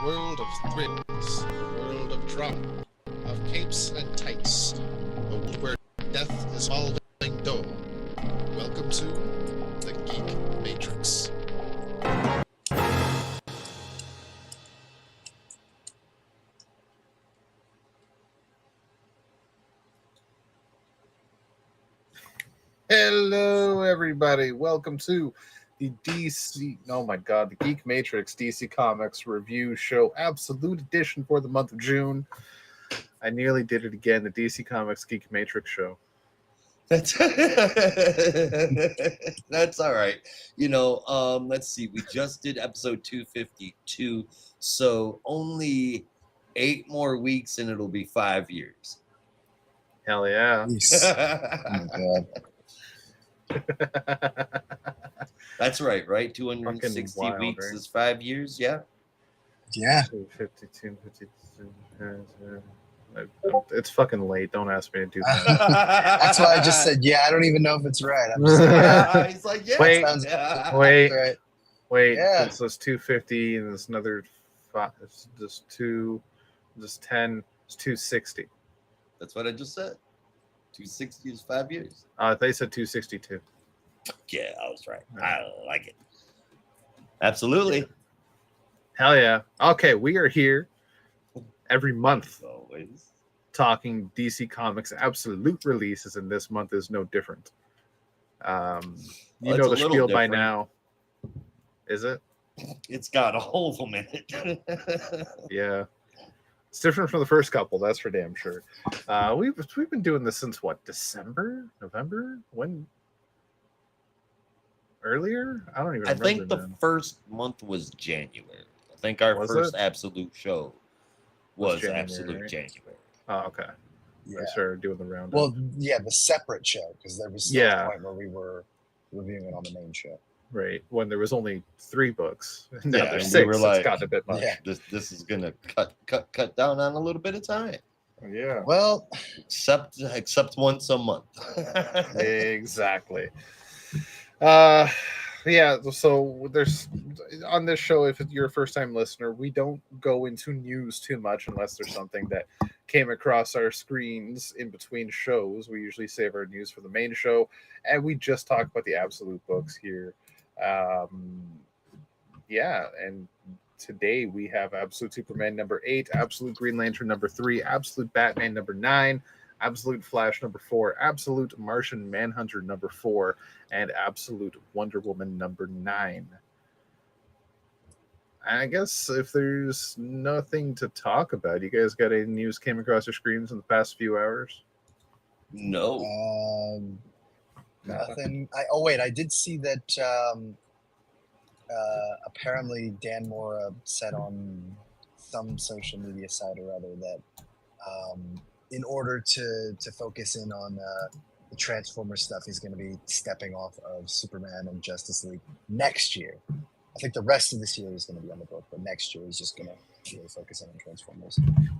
world of thrills, a world of drama, of capes and tights, a world where death is following dough. Welcome to the Geek Matrix. Hello, everybody. Welcome to the the Geek Matrix DC Comics review show, Absolute Edition for the month of June. I nearly did it again, the DC Comics Geek Matrix show. That's that's all right. Let's see. We just did episode 252, so only 8 more weeks and it'll be 5 years. Hell yeah. Oh my God. That's right? 260 wild, weeks right? is 5 years, yeah? Yeah. 52. It's fucking late. Don't ask me to do that. That's why I just said, yeah, I don't even know if it's right. I'm just like, yeah, He's like, yeah. Wait, sounds Wait, right. wait. Yeah. This is 250, and there's another 5. This 2, this 10. It's 260. That's what I just said. 260 is 5 years. They said 262. Yeah, I was right. I like it. Absolutely. Hell yeah. Okay, we are here every month Always. talking DC Comics absolute releases, and this month is no different. You Well, know it's the a spiel little by different. now. Is it? It's got a whole minute. Yeah. It's different from the first couple, that's for damn sure. We've been doing this since what, December? November? When? Earlier? I don't even I remember. think the then. first month was January. I think our Was first it? absolute show was January, absolute right? January. Oh, okay. Yeah. I started doing the roundup. Well, yeah, the separate show, because there was still Yeah. a point where we were reviewing it on the main show. Right, when there was only 3 books. Now Yeah, there's and 6. we were like, it's gotten a bit much. Yeah. This is gonna cut down on a little bit of time, Yeah. Well, except once a month. Exactly. Yeah, so there's on this show, if you're a first-time listener, we don't go into news too much unless there's something that came across our screens in between shows. We usually save our news for the main show, and we just talk about the absolute books here. Yeah, and today we have Absolute Superman number 8, Absolute Green Lantern number 3, Absolute Batman number 9, Absolute Flash number 4, Absolute Martian Manhunter number 4, and Absolute Wonder Woman number 9. I guess if there's nothing to talk about, you guys got any news came across your screens in the past few hours? No. nothing. I did see that apparently Dan Mora said on some social media site or other that in order to focus in on the Transformers stuff, he's going to be stepping off of Superman and Justice League next year. I think the rest of this year is going to be on the book, but next year he's just going to really focus in on Transformers.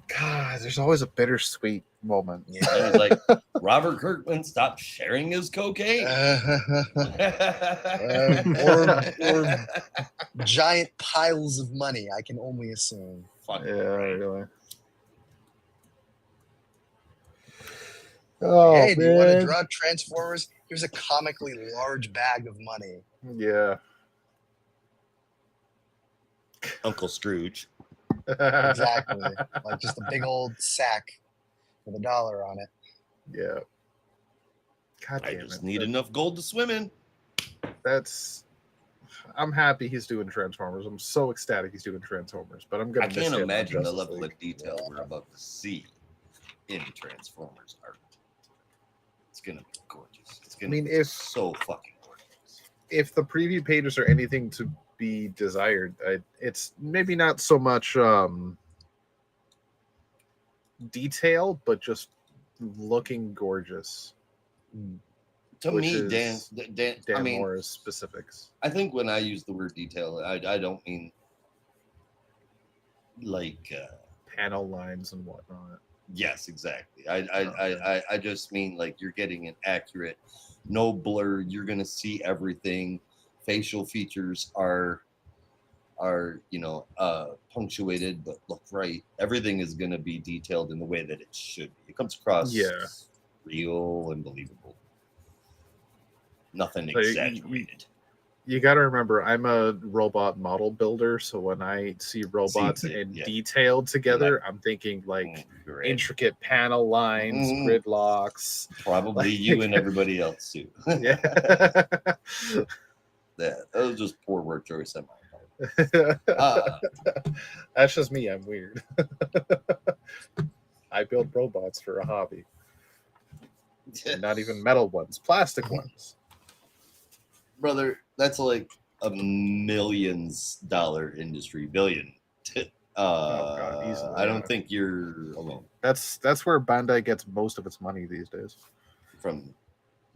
God, there's always a bittersweet moment. Yeah. And he's like, Robert Kirkman stopped sharing his cocaine. Or giant piles of money, I can only assume. Fucking Yeah, right. really. Oh, Hey, do you want to man. draw Transformers? Here's a comically large bag of money. Yeah. Uncle Scrooge. Exactly. Like just a big old sack with $1 on it. Yeah. God I damn just it. need enough gold to swim in. I'm happy he's doing Transformers. I'm so ecstatic he's doing Transformers, but I'm gonna I miss can't him on imagine the Justice level League. of detail we're about to see in Transformers art. It's gonna be gorgeous. It's gonna be so fucking gorgeous. If the preview pages are anything to be desired, it's maybe not so much detail, but just looking gorgeous. To Which me, is Dan, Dan I mean, Mora's specifics. I think when I use the word detail, I don't mean like Panel lines and whatnot. yes, exactly. I just mean like you're getting an accurate, no blur. You're gonna see everything. Facial features are are punctuated but look right. Everything is going to be detailed in the way that it should be. It comes across real and believable. Nothing So exaggerated. You got to remember, I'm a robot model builder, so when I see robots detailed together, I'm thinking like intricate panel lines, gridlocks. Probably you and everybody else too. Yeah. That was just poor word choice on my part. That's just me. I'm weird. I build robots for a hobby. And not even metal ones, plastic ones. Brother, that's like a $millions industry, billion. God, easily, I don't think you're alone. That's where Bandai gets most of its money these days. From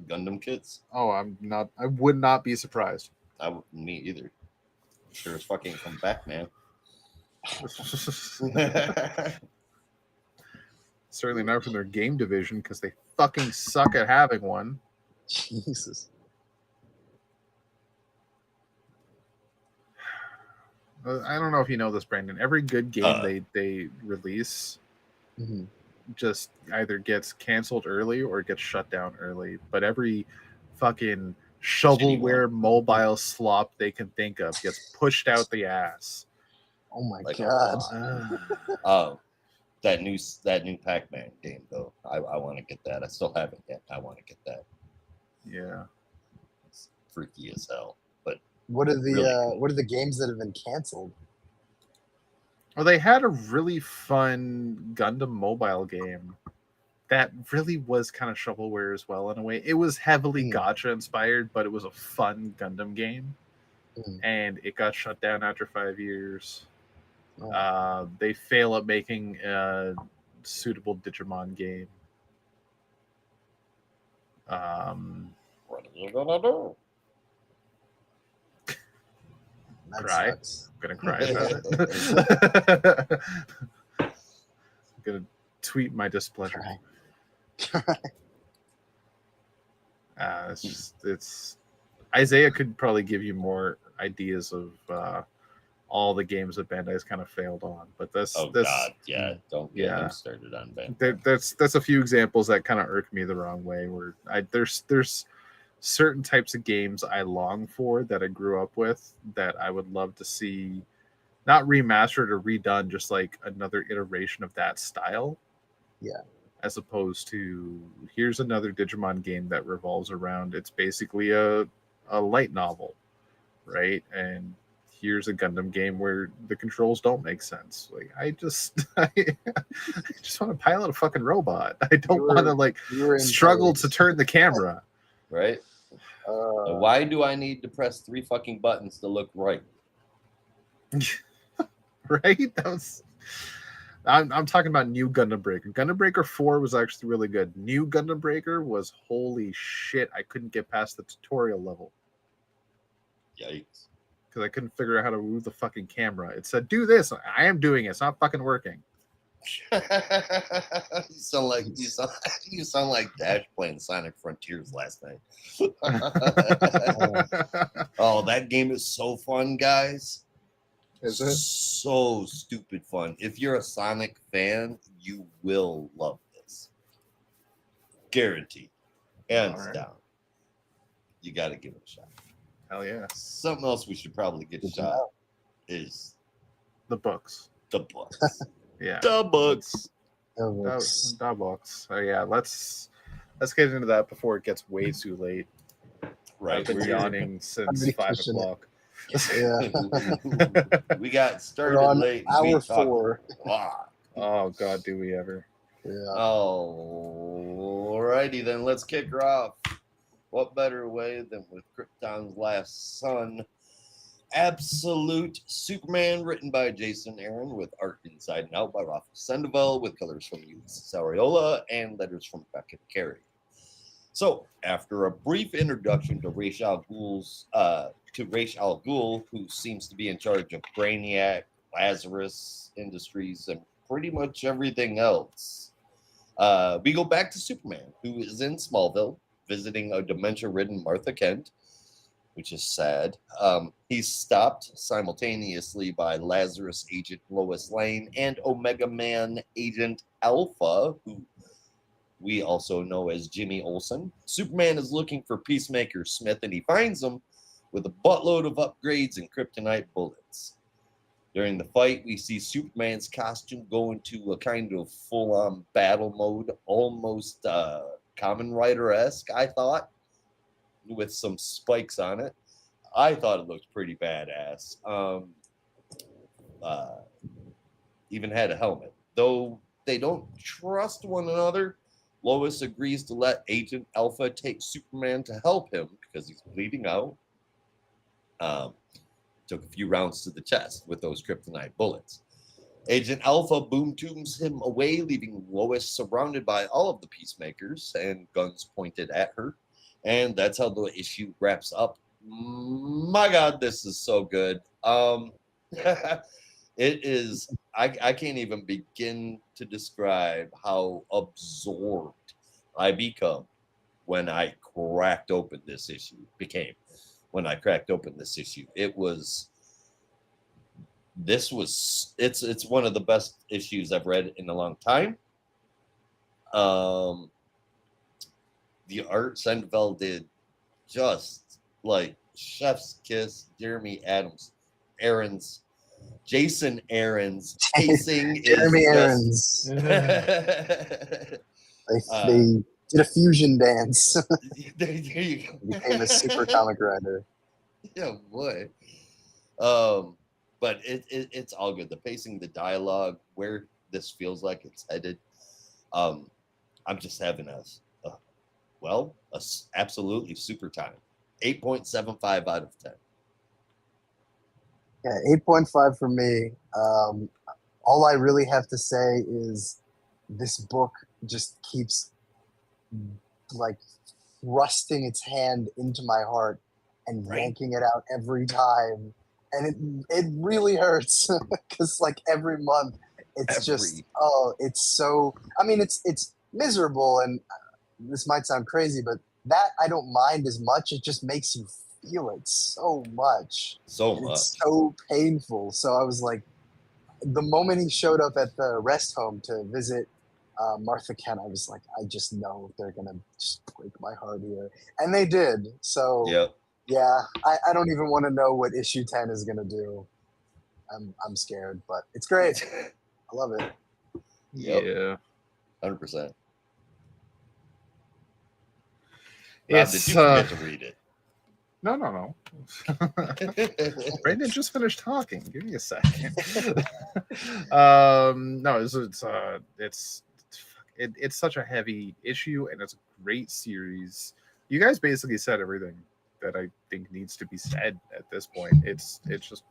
Gundam kits? Oh, I would not be surprised. Me either. Sure as fucking from Batman. Certainly not from their game division because they fucking suck at having one. Jesus. I don't know if you know this, Brandon. Every good game they release just either gets canceled early or gets shut down early. But every fucking shovelware mobile slop they can think of gets pushed out the ass. Oh my god. That new Pac-Man game though. I want to get that. I still haven't yet. I want to get that. Yeah. It's freaky as hell. But what are the games that have been canceled? Well, they had a really fun Gundam mobile game that really was kind of shovelware as well in a way. It was heavily gacha inspired, but it was a fun Gundam game. And it got shut down after 5 years. They fail at making a suitable Digimon game. What are you gonna do? Cry. I'm gonna cry about it. I'm gonna tweet my displeasure. It's Isaiah could probably give you more ideas of all the games that Bandai's kind of failed on, but don't get him started on Bandai. That's a few examples that kind of irk me the wrong way. Where there's certain types of games I long for that I grew up with that I would love to see not remastered or redone, just like another iteration of that style. Yeah. As opposed to here's another Digimon game that revolves around it's basically a light novel, right? And here's a Gundam game where the controls don't make sense. Like I just want to pilot a fucking robot. I don't want to struggle to turn the camera. Right? Why do I need to press 3 fucking buttons to look right? Right? I'm talking about new Gundam Breaker. Gundam Breaker 4 was actually really good. New Gundam Breaker was holy shit. I couldn't get past the tutorial level. Yikes. Because I couldn't figure out how to move the fucking camera. It said, do this. I am doing it. It's not fucking working. you sound like Dash playing Sonic Frontiers last night. Oh, that game is so fun, guys. Is it? So stupid fun. If you're a Sonic fan, you will love this. Guaranteed. Hands down. You got to give it a shot. Hell yeah. Something else we should probably get a shot is the books. The books. Yeah. The books. The books. Oh yeah, let's get into that before it gets way too late. Right. I've been yawning since 5 o'clock. Yeah. We got started late. Hour 4. Oh God, do we ever? Yeah. Alrighty then, let's kick her off. What better way than with Krypton's Last Son? Absolute Superman, written by Jason Aaron, with art inside and out by Rafa Sandoval, with colors from Ulysses Ariola and letters from Beckett Carey. So, after a brief introduction to Ra's al Ghul, who seems to be in charge of Brainiac, Lazarus Industries, and pretty much everything else, we go back to Superman, who is in Smallville, visiting a dementia-ridden Martha Kent, which is sad. He's stopped simultaneously by Lazarus Agent Lois Lane and Omega Man Agent Alpha, who we also know as Jimmy Olsen. Superman is looking for Peacemaker Smith, and he finds him with a buttload of upgrades and kryptonite bullets. During the fight, we see Superman's costume go into a kind of full-on battle mode, almost Kamen Rider-esque, I thought, with some spikes on it. I thought it looked pretty badass. Even had a helmet. Though they don't trust one another, Lois agrees to let Agent Alpha take Superman to help him because he's bleeding out. Took a few rounds to the chest with those kryptonite bullets. Agent Alpha boom tubes him away, leaving Lois surrounded by all of the Peacemakers and guns pointed at her. And that's how the issue wraps up. My God, this is so good. It is, I can't even begin to describe how absorbed I become when I cracked open this issue. It's one of the best issues I've read in a long time. The art Seinfeld did just like chef's kiss. Jason Aaron's pacing Jeremy is Irons. They did a fusion dance. there you go. Became a super comic writer. Yeah, boy. But it's all good. The pacing, the dialogue, where this feels like it's headed. I'm just having a absolutely super time. 8.75 out of 10. Yeah, 8.5 for me. All I really have to say is this book just keeps like thrusting its hand into my heart and yanking it out every time. And it really hurts because like every month it's miserable, and this might sound crazy, but that I don't mind as much. It just makes you feel it so much. It's so painful. So I was like, the moment he showed up at the rest home to visit Martha Kent, I was like, I just know they're gonna just break my heart here, and they did. So yeah, I don't even want to know what issue 10 is gonna do. I'm scared, but it's great. I love it. Yeah, 100%. Rob, did you forget to read it? No. Brandon just finished talking. Give me a second. No, it's such a heavy issue, and it's a great series. You guys basically said everything that I think needs to be said at this point. It's just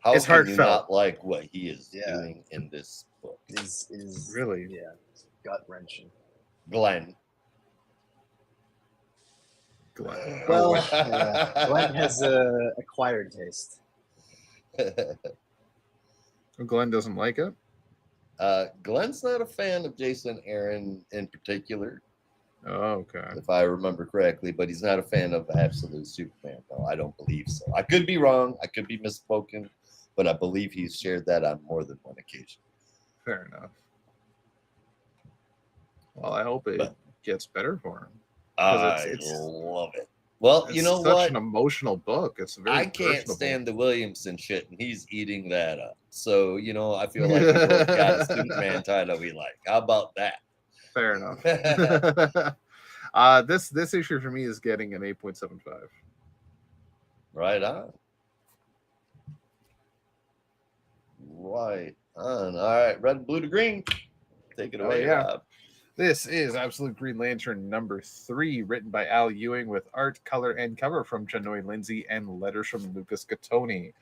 how it's can heartfelt. You not like what he is doing in this book? Is really gut wrenching. Glenn. Well, Glenn has acquired taste. Glenn doesn't like it. Glenn's not a fan of Jason Aaron in particular. Oh, okay. If I remember correctly, but he's not a fan of Absolute Superman. No, I don't believe so. I could be wrong. I could be misspoken, but I believe he's shared that on more than one occasion. Fair enough. Well, I hope it gets better for him. I love it. Well, you know what? It's such an emotional book. It's very I can't personable. stand the Williamson shit, and he's eating that up. So, I feel like we both got a Superman title we like. How about that? Fair enough. This issue for me is getting an 8.75. Right on. Right on. All right, red, blue to green. Take it away, Rob. This is Absolute Green Lantern number 3, written by Al Ewing with art, color, and cover from Janoy Lindsay and letters from Lucas Gattoni.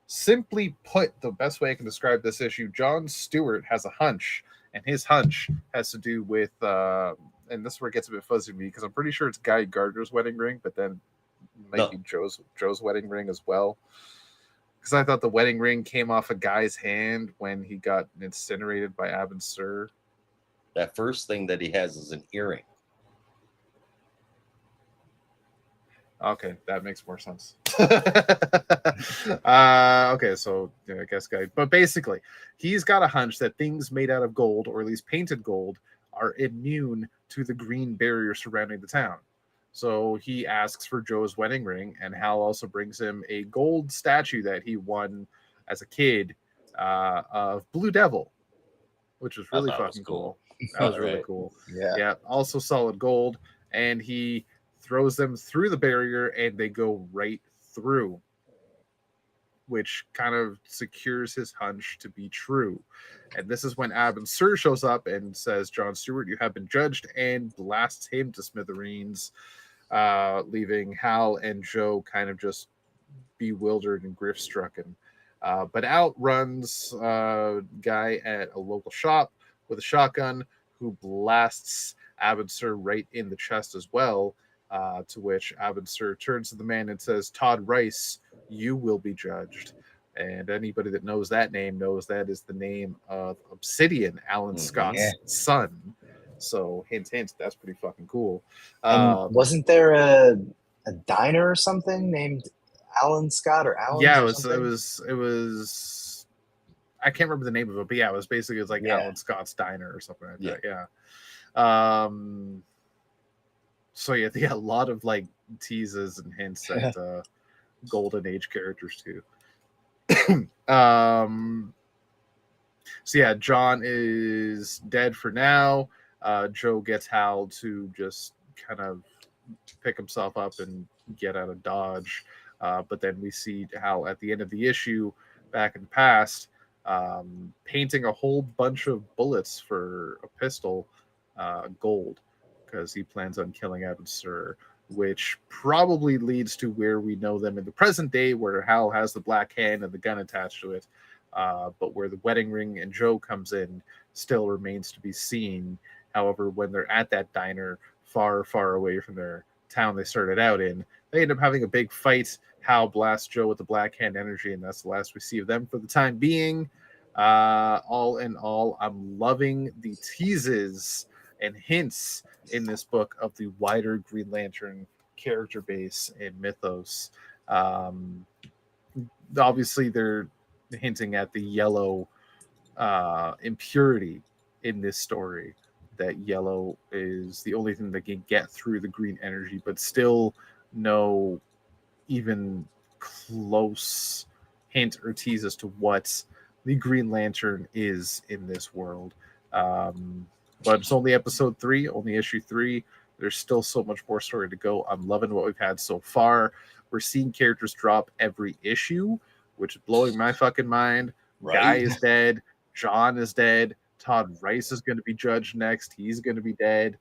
Simply put, the best way I can describe this issue, Jon Stewart has a hunch, and his hunch has to do with, and this is where it gets a bit fuzzy to me, because I'm pretty sure it's Guy Gardner's wedding ring, but then might be Joe's wedding ring as well. Because I thought the wedding ring came off a guy's hand when he got incinerated by Abin Sur. That first thing that he has is an earring. Okay, that makes more sense. Okay, so yeah, I guess guy, but basically, he's got a hunch that things made out of gold, or at least painted gold, are immune to the green barrier surrounding the town. So he asks for Joe's wedding ring, and Hal also brings him a gold statue that he won as a kid of Blue Devil, which was I really thought it was fucking cool. cool. That was really Alright. cool. Yeah. Yeah, also solid gold, and he throws them through the barrier, and they go right through, which kind of secures his hunch to be true. And this is when Abin Sur shows up and says, "John Stewart, you have been judged," and blasts him to smithereens, leaving Hal and Joe kind of just bewildered and grief stricken. But out runs a guy at a local shop with a shotgun who blasts Abin Sur right in the chest as well. To which Abin Sur turns to the man and says, "Todd Rice, you will be judged." And anybody that knows that name knows that is the name of Obsidian, Alan Scott's Yeah. son. So hint, hint, that's pretty fucking cool. And wasn't there a diner or something named Alan Scott or Alan's Yeah, or it something? was. I can't remember the name of it, but yeah, it was like Yeah. Alan Scott's Diner or something like Yeah. that. Yeah. So yeah, they had a lot of like teases and hints at Golden Age characters too. So yeah, John is dead for now. Joe gets Hal to just kind of pick himself up and get out of Dodge. But then we see Hal at the end of the issue, back in the past, painting a whole bunch of bullets for a pistol gold, because he plans on killing Abin Sur, which probably leads to where we know them in the present day, where Hal has the black hand and the gun attached to it. But where the wedding ring and Joe comes in still remains to be seen. However, when they're at that diner far, far away from their town they started out in, they end up having a big fight. Hal blasts Joe with the black hand energy, and that's the last we see of them for the time being. All in all, I'm loving the teases and hints in this book of the wider Green Lantern character base and mythos. Obviously, they're hinting at the yellow impurity in this story, that yellow is the only thing that can get through the green energy, but still no even close hint or tease as to what the Green Lantern is in this world. But it's only episode 3, only issue 3. There's still so much more story to go. I'm loving what we've had so far. We're seeing characters drop every issue, which is blowing my fucking mind. Right. Guy is dead. John is dead. Todd Rice is going to be judged next. He's going to be dead.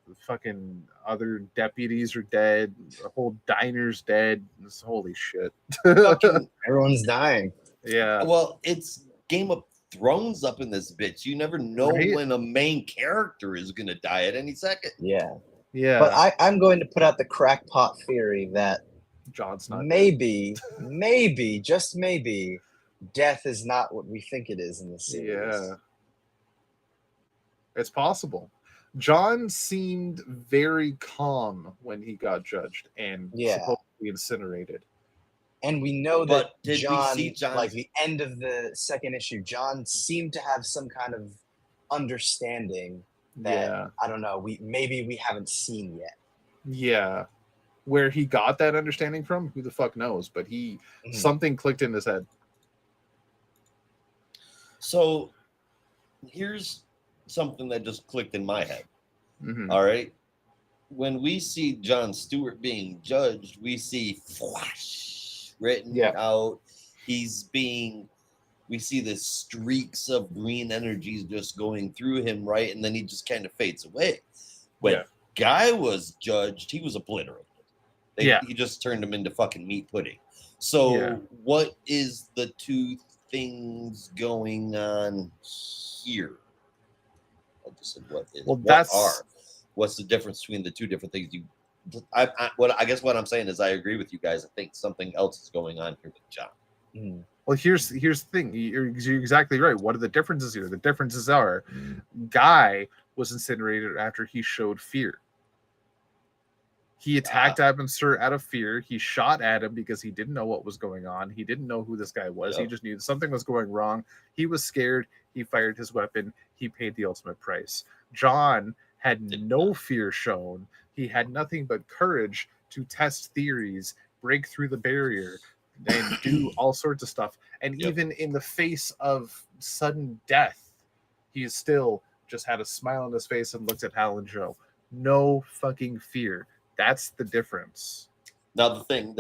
The fucking other deputies are dead. The whole diner's dead. It's, holy shit. Fucking, Everyone's dying. Yeah. well, it's Game of Thrones up in this bitch. You never know Right? when a main character is going to die at any second. Yeah. Yeah. But I'm going to put out the crackpot theory that John's not dead. maybe, just maybe, death is not what we think it is in the series. Yeah. It's possible. John seemed very calm when he got judged and Yeah. supposedly incinerated. And we know that But did we John, see John- like the end of the second issue, John seemed to have some kind of understanding that Yeah. I don't know, we haven't seen yet. Yeah. Where he got that understanding from, who the fuck knows? But something clicked in his head. So here's something that just clicked in my head. Mhm. All right. When we see John Stewart being judged, we see flash written Yeah. out. We see the streaks of green energies just going through him, right? And then he just kind of fades away. When Yeah. Guy was judged, he was obliterated. Yeah. He just turned him into fucking meat pudding. So Yeah. what is the two things going on here? I just said what is. Well, What's the difference between the two different things? I guess what I'm saying is I agree with you guys. I think something else is going on here with John. Well, here's the thing. You're exactly right. What are the differences here? The differences are Guy was incinerated after he showed fear. He attacked Abin Sur out of fear. He shot at him because he didn't know what was going on. He didn't know who this guy was. He just knew something was going wrong. He was scared. He fired his weapon. He paid the ultimate price. John had no fear shown. He had nothing but courage to test theories, break through the barrier, and do all sorts of stuff. And even in the face of sudden death, he still just had a smile on his face and looked at Hal and Joe. No fucking fear. That's the difference. Now the thing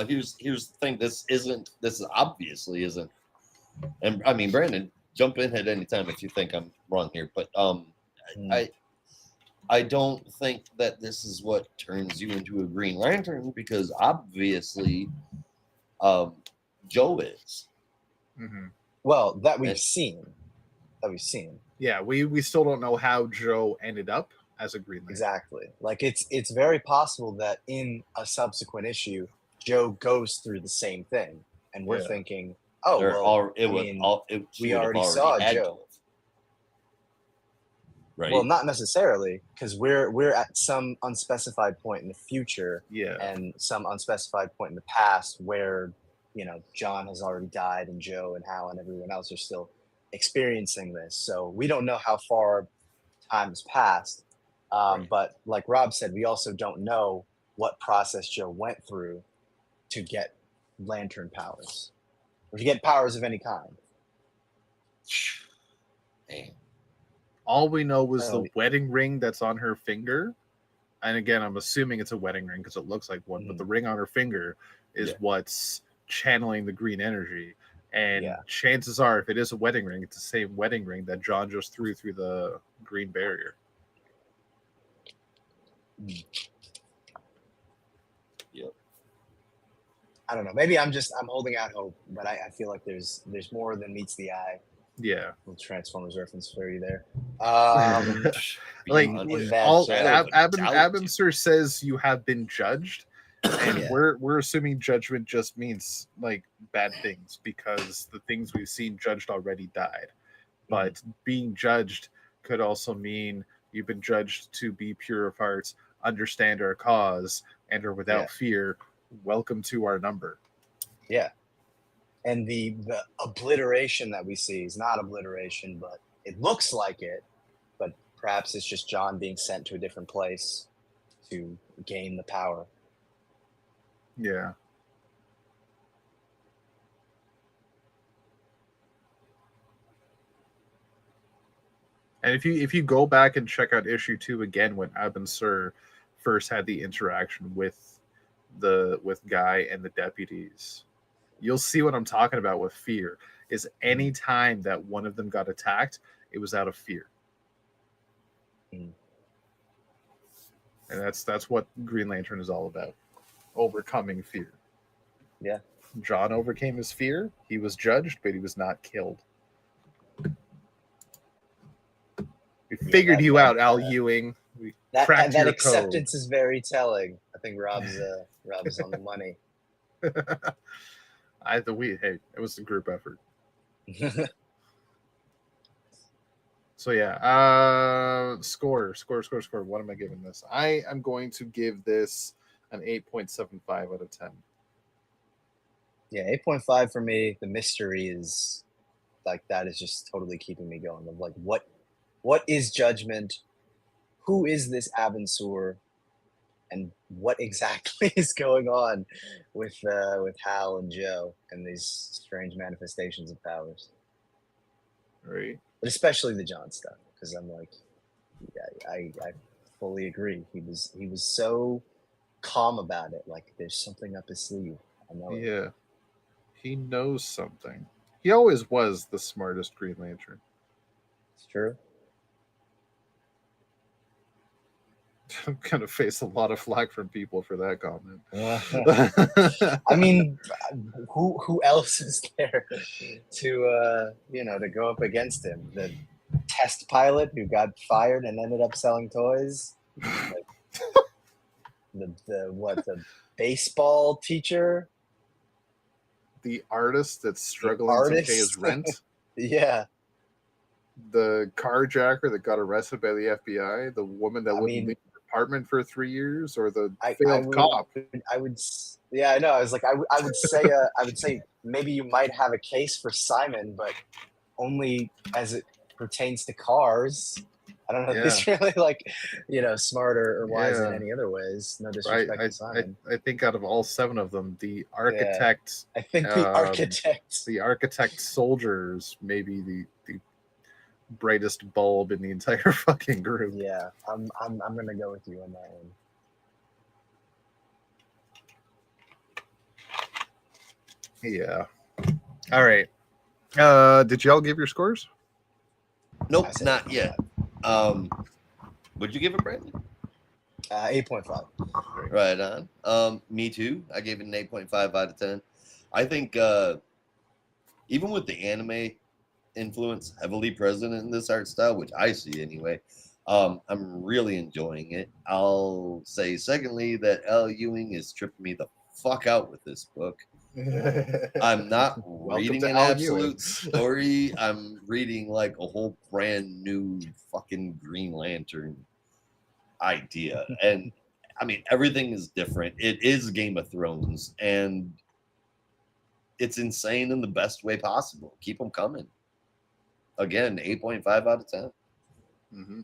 here's the thing. This obviously isn't. And I mean, Brandon, jump in at any time if you think I'm wrong here. But I don't think that this is what turns you into a Green Lantern, because obviously, Joe is. Mm-hmm. Well, that we've seen. Yeah, we still don't know how Joe ended up as a Green Lantern. Exactly. Like it's very possible that in a subsequent issue, Joe goes through the same thing, and we're thinking, oh, we already saw Joe. Right. Well, not necessarily, because we're at some unspecified point in the future, and some unspecified point in the past where John has already died, and Joe and Hal and everyone else are still experiencing this. So we don't know how far time has passed. But like Rob said, we also don't know what process Joe went through to get lantern powers, or to get powers of any kind. Man. All we know was the wedding ring that's on her finger. And again, I'm assuming it's a wedding ring because it looks like one, but the ring on her finger is what's channeling the green energy. And chances are, if it is a wedding ring, it's the same wedding ring that John just threw through the green barrier. Yep. I don't know. Maybe I'm holding out hope, but I feel like there's more than meets the eye. Yeah. Little Transformers reference for you there. Like Abin Sur says you have been judged, and we're assuming judgment just means like bad things, because the things we've seen judged already died. But being judged could also mean you've been judged to be pure of heart, understand our cause, and are without fear. Welcome to our number. Yeah. And the obliteration that we see is not obliteration, but it looks like it. But perhaps it's just John being sent to a different place to gain the power. Yeah. And if you go back and check out issue 2 again, when Abin Sur first had the interaction with Guy and the deputies, you'll see what I'm talking about with fear. Is any time that one of them got attacked, it was out of fear. And that's what Green Lantern is all about. Overcoming fear. Yeah. John overcame his fear. He was judged, but he was not killed. We figured you out, Al Ewing. We cracked that your acceptance code. is very telling. I think Rob's on the money. It was a group effort. So yeah, score. What am I giving this? I am going to give this an 8.75 out of 10. Yeah, 8.5 for me. The mystery is like that is just totally keeping me going. Of like what is Judgment? Who is this Abin Sur? And what exactly is going on with Hal and Joe and these strange manifestations of powers? Right. But especially the John stuff, because I'm like, I fully agree. He was so calm about it. Like there's something up his sleeve. I know it. Yeah. He knows something. He always was the smartest Green Lantern. It's true. I'm gonna face a lot of flack from people for that comment. I mean, who else is there to go up against him? The test pilot who got fired and ended up selling toys. Like, the baseball teacher, the artist that's struggling to pay his rent. Yeah. The carjacker that got arrested by the FBI. The woman that wouldn't leave her apartment for 3 years or the I failed would, cop. yeah, I know. I was like, I would say maybe you might have a case for Simon, but only as it pertains to cars. I don't know if he's really like, smart or wise in Yeah. any other ways. No I, disrespect I, to Simon. I think out of all 7 of them, the Yeah. architect, I think the architect soldiers, maybe the brightest bulb in the entire fucking group. Yeah, I'm gonna go with you on that one. Yeah. All right. Did y'all give your scores? Nope, not yet. Would you give it, Brandon? 8.5. Right on. Me too. I gave it an 8.5 out of 10. I think even with the anime influence heavily present in this art style, which I see anyway, I'm really enjoying it. I'll say, secondly, that L. Ewing is tripping me the fuck out with this book. I'm not reading an absolute story. I'm reading like a whole brand new fucking Green Lantern idea. And I mean, everything is different. It is Game of Thrones, and it's insane in the best way possible. Keep them coming. Again, 8.5 out of 10. Mm-hmm.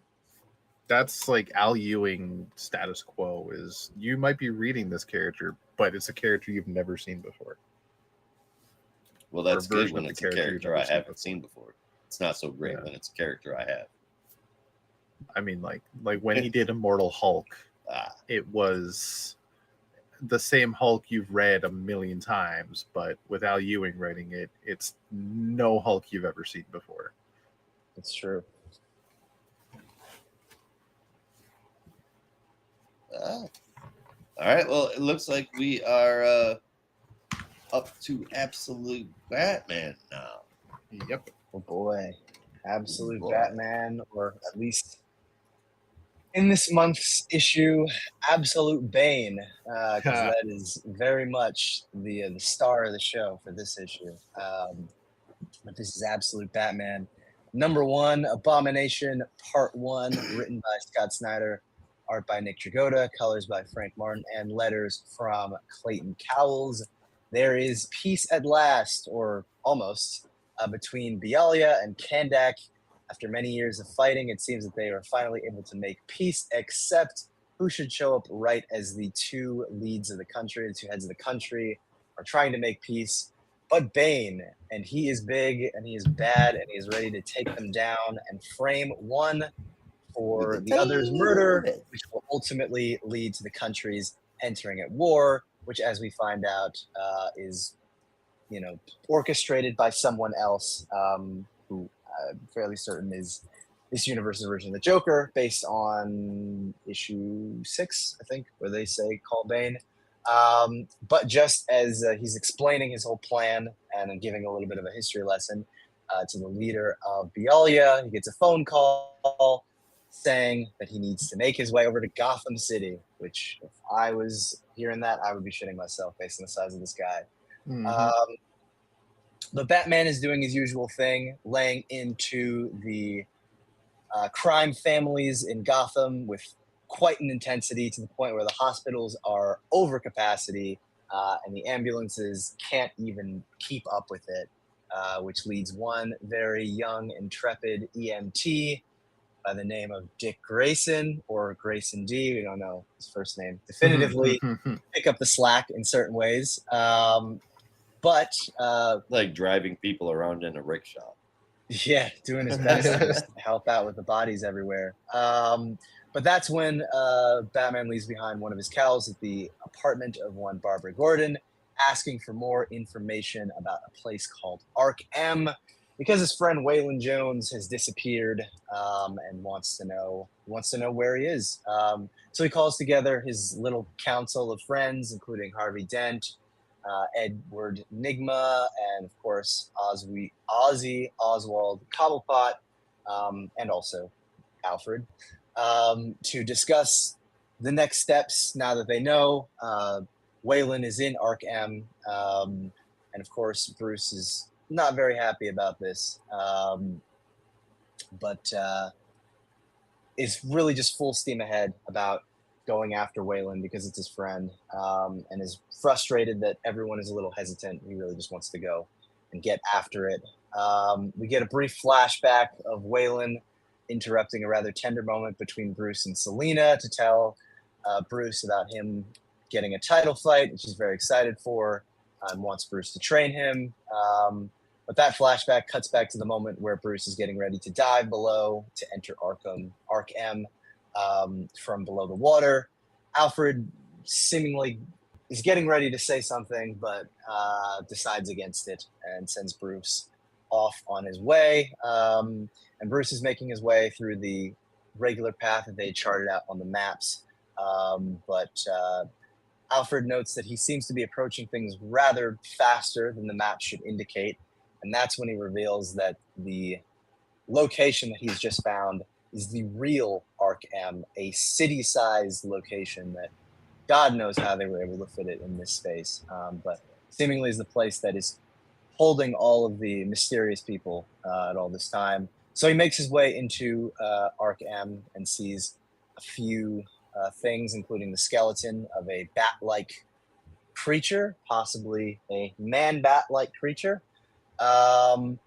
That's like Al Ewing status quo is you might be reading this character, but it's a character you've never seen before. Well, that's good when it's a character I haven't seen before. It's not so great when it's a character I have. I mean, like when he did Immortal Hulk, it was the same Hulk you've read a million times, but with Al Ewing writing it, it's no Hulk you've ever seen before. It's true. All right. Well, it looks like we are up to Absolute Batman now. Yep. Oh boy. Absolute Batman, or at least in this month's issue, Absolute Bane, because that is very much the star of the show for this issue. But this is Absolute Batman. Number 1, Abomination, Part 1, written by Scott Snyder, art by Nick Dragotta, colors by Frank Martin, and letters from Clayton Cowles. There is peace at last, or almost, between Bialya and Kandak. After many years of fighting, it seems that they are finally able to make peace, except who should show up right as the 2 leads of the country, the 2 heads of the country, are trying to make peace, but Bane. And he is big, and he is bad, and he is ready to take them down and frame one for the other's murder, which will ultimately lead to the countries entering at war, which, as we find out, is, orchestrated by someone else, who I'm fairly certain is this universe's version of the Joker, based on issue 6, I think, where they say call Bane. But just as he's explaining his whole plan and giving a little bit of a history lesson to the leader of Bialya, he gets a phone call saying that he needs to make his way over to Gotham City, which if I was hearing that, I would be shitting myself based on the size of this guy. Mm-hmm. But Batman is doing his usual thing, laying into the crime families in Gotham with quite an intensity, to the point where the hospitals are over capacity and the ambulances can't even keep up with it, which leads one very young, intrepid EMT by the name of Dick Grayson, or Grayson D, we don't know his first name definitively, pick up the slack in certain ways. But like driving people around in a rickshaw. Yeah, doing his best to just help out with the bodies everywhere. But that's when Batman leaves behind one of his cows at the apartment of one Barbara Gordon, asking for more information about a place called Arc M, because his friend Waylon Jones has disappeared and wants to know where he is. So he calls together his little council of friends, including Harvey Dent, Edward Nigma, and of course Ozzy Oswald Cobblepot, and also Alfred, to discuss the next steps now that they know Waylon is in Arc M, and of course Bruce is not very happy about this, but is really just full steam ahead about going after Waylon because it's his friend, and is frustrated that everyone is a little hesitant. He really just wants to go and get after it. We get a brief flashback of Waylon interrupting a rather tender moment between Bruce and Selena to tell Bruce about him getting a title fight, which he's very excited for, and wants Bruce to train him. But that flashback cuts back to the moment where Bruce is getting ready to dive below to enter Arc M from below the water. Alfred seemingly is getting ready to say something, but decides against it and sends Bruce off on his way. And Bruce is making his way through the regular path that they charted out on the maps. But Alfred notes that he seems to be approaching things rather faster than the map should indicate. And that's when he reveals that the location that he's just found is the real Arc M, a city-sized location that God knows how they were able to fit it in this space. But seemingly is the place that is holding all of the mysterious people at all this time. So he makes his way into Arc M and sees a few things, including the skeleton of a bat-like creature, possibly a man-bat-like creature. And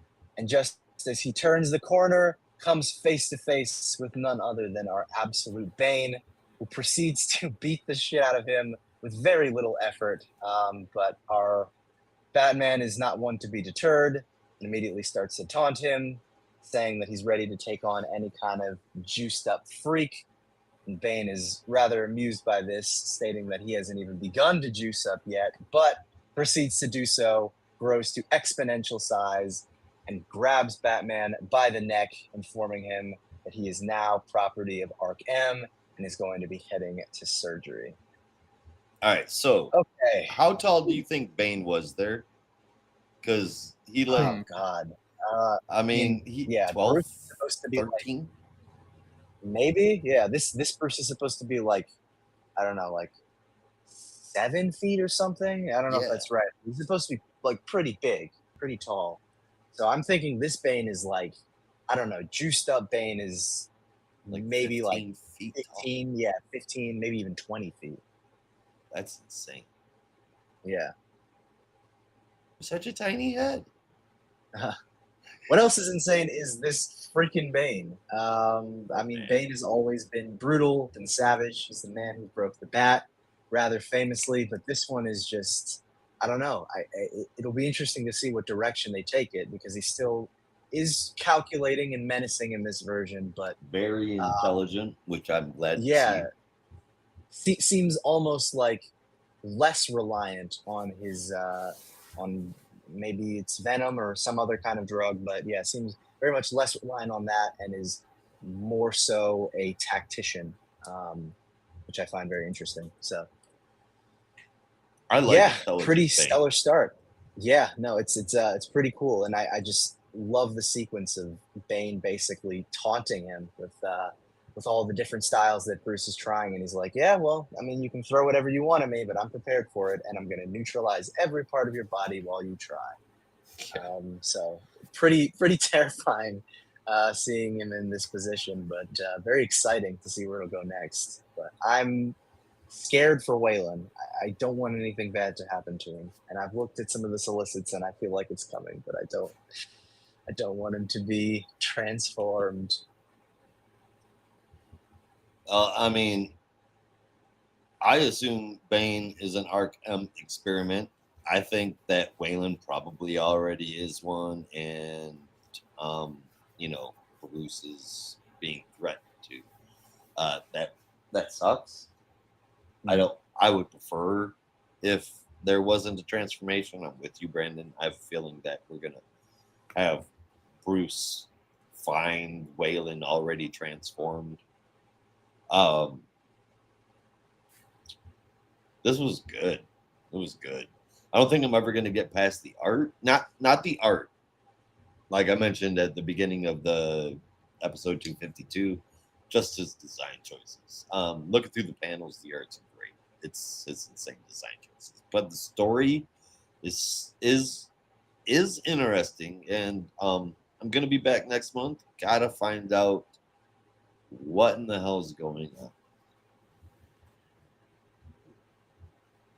just as he turns the corner, comes face to face with none other than our absolute Bane, who proceeds to beat the shit out of him with very little effort. But our Batman is not one to be deterred and immediately starts to taunt him, saying that he's ready to take on any kind of juiced up freak. And Bane is rather amused by this, stating that he hasn't even begun to juice up yet, but proceeds to do so, grows to exponential size, and grabs Batman by the neck, informing him that he is now property of Arc M and is going to be heading to surgery. All right, so Okay. how tall do you think Bane was there? Because he like, Oh God. I mean, he yeah, 12, Bruce is supposed to be 13. Maybe, yeah. This Bruce is supposed to be like, I don't know, like 7 feet or something. I don't know if Yeah. that's right. He's supposed to be like pretty big, pretty tall. So I'm thinking this Bane is like, I don't know, juiced up Bane is Like maybe like 15 feet 15, tall. yeah, 15, maybe even 20 feet. That's insane. Yeah. Such a tiny head. What else is insane is this freaking Bane. I mean, Man. Bane has always been brutal and savage. He's the man who broke the bat rather famously, but this one is just, I don't know. It'll be interesting to see what direction they take it because he still is calculating and menacing in this version, but Very intelligent, which I'm glad yeah, to see. seems almost like less reliant on his on maybe it's venom or some other kind of drug, but yeah, seems very much less reliant on that and is more so a tactician, which I find very interesting. So I like yeah, intelligent pretty Bane. stellar start. Yeah, no, it's pretty cool, and I just love the sequence of Bane basically taunting him with all the different styles that Bruce is trying, and he's like, "Yeah, well, I mean, you can throw whatever you want at me, but I'm prepared for it, and I'm going to neutralize every part of your body while you try." So pretty terrifying seeing him in this position, but very exciting to see where it'll go next. But I'm scared for Waylon. I don't want anything bad to happen to him, and I've looked at some of the solicits, and I feel like it's coming, but I don't want him to be transformed. I mean, I assume Bane is an Arc M experiment. I think that Waylon probably already is one, and Bruce is being threatened to. That sucks. I would prefer if there wasn't a transformation. I'm with you, Brandon. I have a feeling that we're gonna have Bruce find Waylon already transformed. This was good. It was good. I don't think I'm ever going to get past the art. Not the art. Like I mentioned at the beginning of the episode 252, just his design choices. Looking through the panels, the art's great. It's insane design choices. But the story is interesting, and I'm going to be back next month. Gotta find out what in the hell is going on.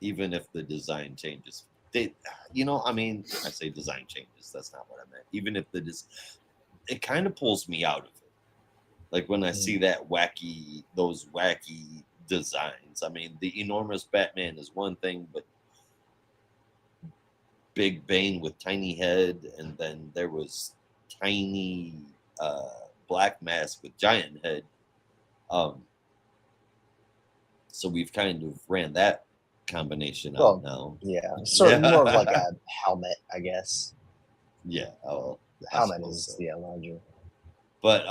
even if the design changes. They, I mean, I say design changes. That's not what I meant. Even if it kind of pulls me out of it. Like when I see those wacky designs. I mean, the enormous Batman is one thing, but Big Bane with tiny head, and then there was tiny Black Mask with giant head. So we've kind of ran that combination out now. Yeah, sort of more of like a helmet, I guess. Yeah, The helmet is larger. But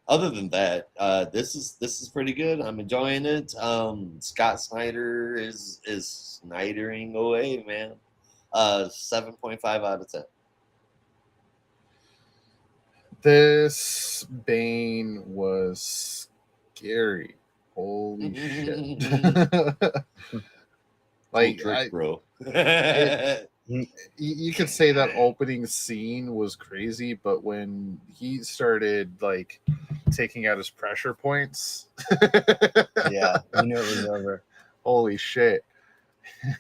other than that, this is pretty good. I'm enjoying it. Scott Snyder is snidering away, man. 7.5 out of 10. This Bane was scary. Holy shit! Like, cool trick, bro. You could say that opening scene was crazy, but when he started like taking out his pressure points, yeah, you knew it was over. Holy shit!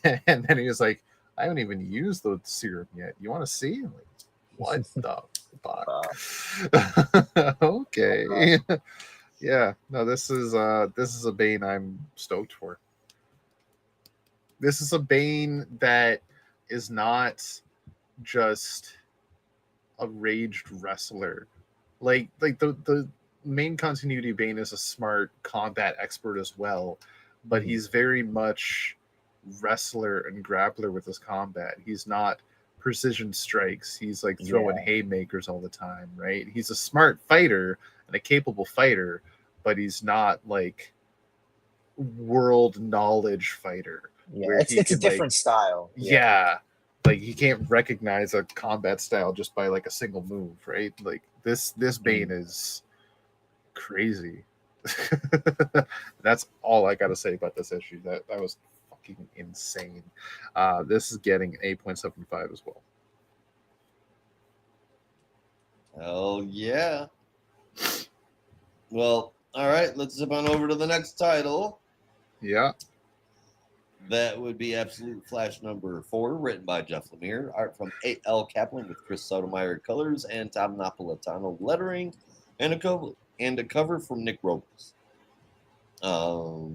And then he was like, "I haven't even used the serum yet. You want to see?" I'm like, what the fuck? Okay. Yeah, no, this is a Bane I'm stoked for. This is a Bane that is not just a raged wrestler. Like the main continuity Bane is a smart combat expert as well, but he's very much wrestler and grappler with his combat. He's not precision strikes. He's like throwing haymakers all the time, right? He's a smart fighter and a capable fighter, but he's not like world knowledge fighter. Yeah, it's a different style. Yeah. Like he can't recognize a combat style just by like a single move, right? Like this Bane is crazy. That's all I gotta say about this issue. That was fucking insane. This is getting 8.75 as well. Hell yeah. Well, all right, let's zip on over to the next title. Yeah. That would be Absolute Flash number 4, written by Jeff Lemire, art from A.L. Kaplan with Chris Sotomayor colors and Tom Napolitano lettering, and a cover from Nick Robles. All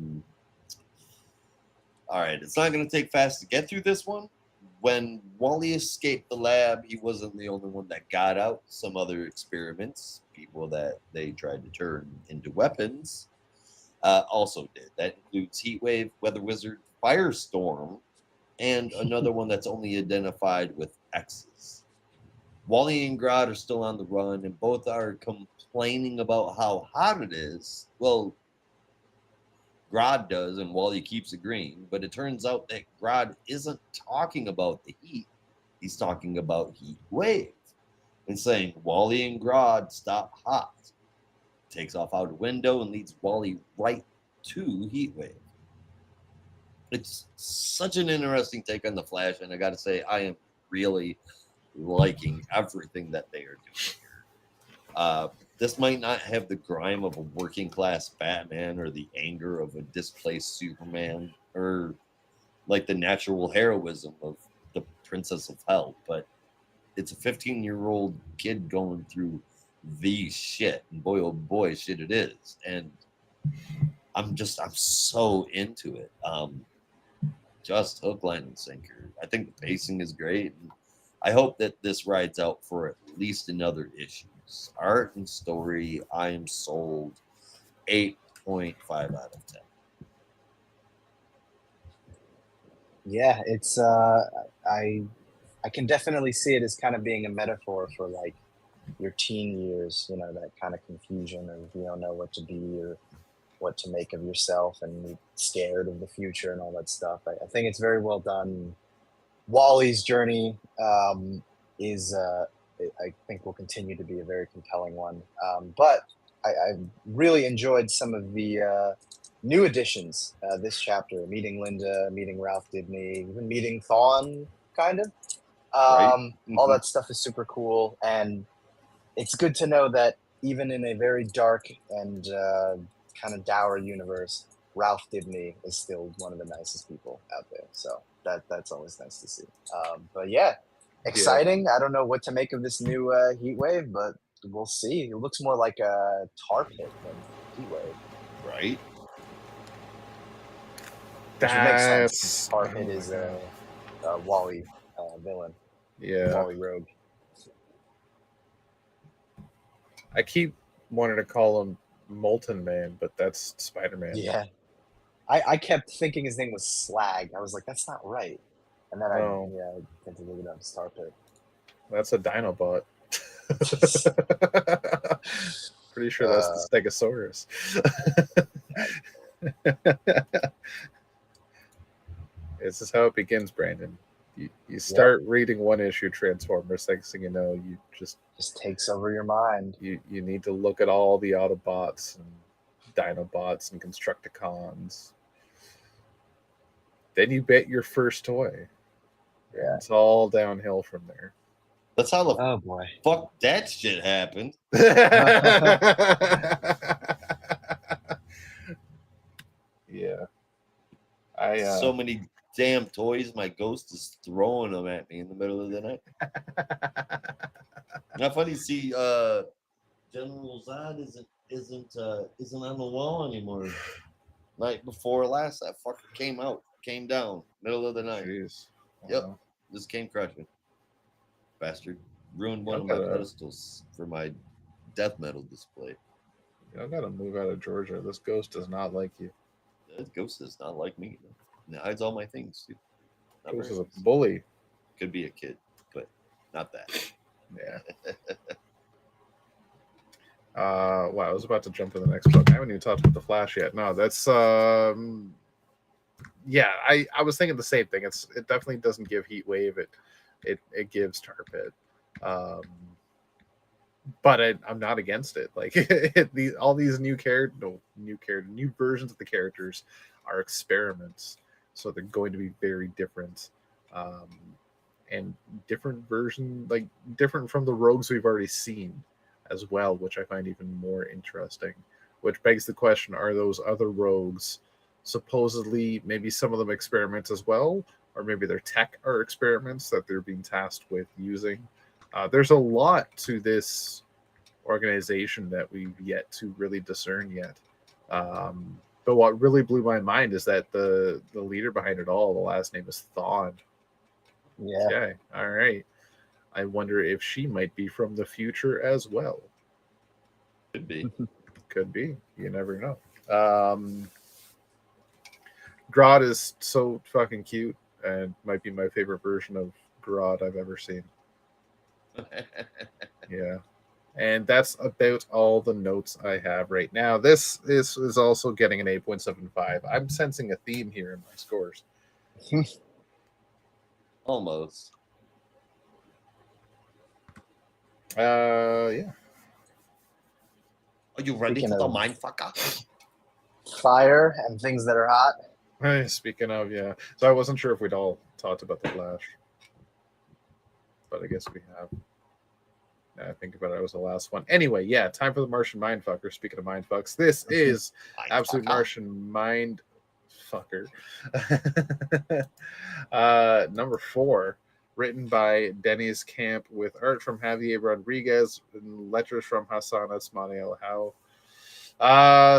right, it's not going to take fast to get through this one. When Wally escaped the lab, he wasn't the only one that got out. Some other experiments, people that they tried to turn into weapons, also did. That includes Heatwave, Weather Wizard, Firestorm, and another one that's only identified with X's. Wally and Grodd are still on the run, and both are complaining about how hot it is. Well, Grodd does, and Wally keeps agreeing, but it turns out that Grodd isn't talking about the heat. He's talking about heat wave and saying, Wally and Grodd stop hot. Takes off out a window and leads Wally right to heat wave. It's such an interesting take on the Flash, and I got to say, I am really liking everything that they are doing here. This might not have the grime of a working class Batman or the anger of a displaced Superman or like the natural heroism of the Princess of Hell, but it's a 15-year-old kid going through the shit, and boy, oh boy, shit it is. And I'm so into it. Just hook, line, and sinker. I think the pacing is great. And I hope that this rides out for at least another issue. Art and story, I am sold. 8.5 out of 10. Yeah, it's I can definitely see it as kind of being a metaphor for like your teen years, you know, that kind of confusion of you don't know what to be or what to make of yourself and you're scared of the future and all that stuff. I think it's very well done. Wally's journey is I think will continue to be a very compelling one. But I really enjoyed some of the new additions this chapter, meeting Linda, meeting Ralph Dibny, even meeting Thawne, kind of. Right. All that stuff is super cool. And it's good to know that even in a very dark and kind of dour universe, Ralph Dibny is still one of the nicest people out there. So that's always nice to see. But yeah, exciting. I don't know what to make of this new heat wave, but we'll see. It looks more like a tar pit than heat wave. Right? Which would make sense. 'Cause That's tar pit is a Wally villain. yeah. Wally Rogue. I keep wanting to call him Molten Man, but that's Spider-Man. Yeah. I kept thinking his name was Slag. I was like, that's not right. And then I had to look it up. It's tar pit. That's a Dinobot. Pretty sure that's the Stegosaurus. This is how it begins, Brandon. You start reading one issue Transformers, next thing you know, you just takes over your mind. You need to look at all the Autobots and Dinobots and Constructicons. Then you bet your first toy. Yeah. It's all downhill from there. That's how the fuck that shit happened. Yeah. So many damn toys, my ghost is throwing them at me in the middle of the night. Not funny to see General Zod isn't on the wall anymore. Night before last, that fucker came down, middle of the night. Jeez. Yep. Just came crashing. Bastard. Ruined one of my pedestals for my death metal display. You don't gotta move out of Georgia. This ghost does not like you. This ghost does not like me. It hides all my things, too. Ghost is a bully. Could be a kid, but not that. Yeah. Wow, I was about to jump to the next book. I haven't even talked about the Flash yet. No, that's yeah, I was thinking the same thing. It definitely doesn't give Heat Wave. It gives Tar Pit. But I'm not against it. Like all these new versions of the characters are experiments, so they're going to be very different, and different from the rogues we've already seen as well, which I find even more interesting. Which begs the question: are those other rogues supposedly maybe some of them experiments as well, or maybe their tech are experiments that they're being tasked with using? There's a lot to this organization that we've yet to really discern yet. But what really blew my mind is that the leader behind it all, the last name is Thawne. Yeah. Okay. All right. I wonder if she might be from the future as well. Could be. Could be. You never know. Grodd is so fucking cute and might be my favorite version of Grodd I've ever seen. Yeah. And that's about all the notes I have right now. This is also getting an 8.75. I'm sensing a theme here in my scores. Almost. Yeah. Are you ready for the mindfucker? Fire and things that are hot. Speaking of, yeah. So I wasn't sure if we'd all talked about the Flash. But I guess we have. I think about it was the last one. Anyway, yeah, time for the Martian Mindfucker. Speaking of mindfucks, this is Absolute Martian Mindfucker. Number 4, written by Dennis Camp with art from Javier Rodriguez and letters from Hassan Asmani El-Hau.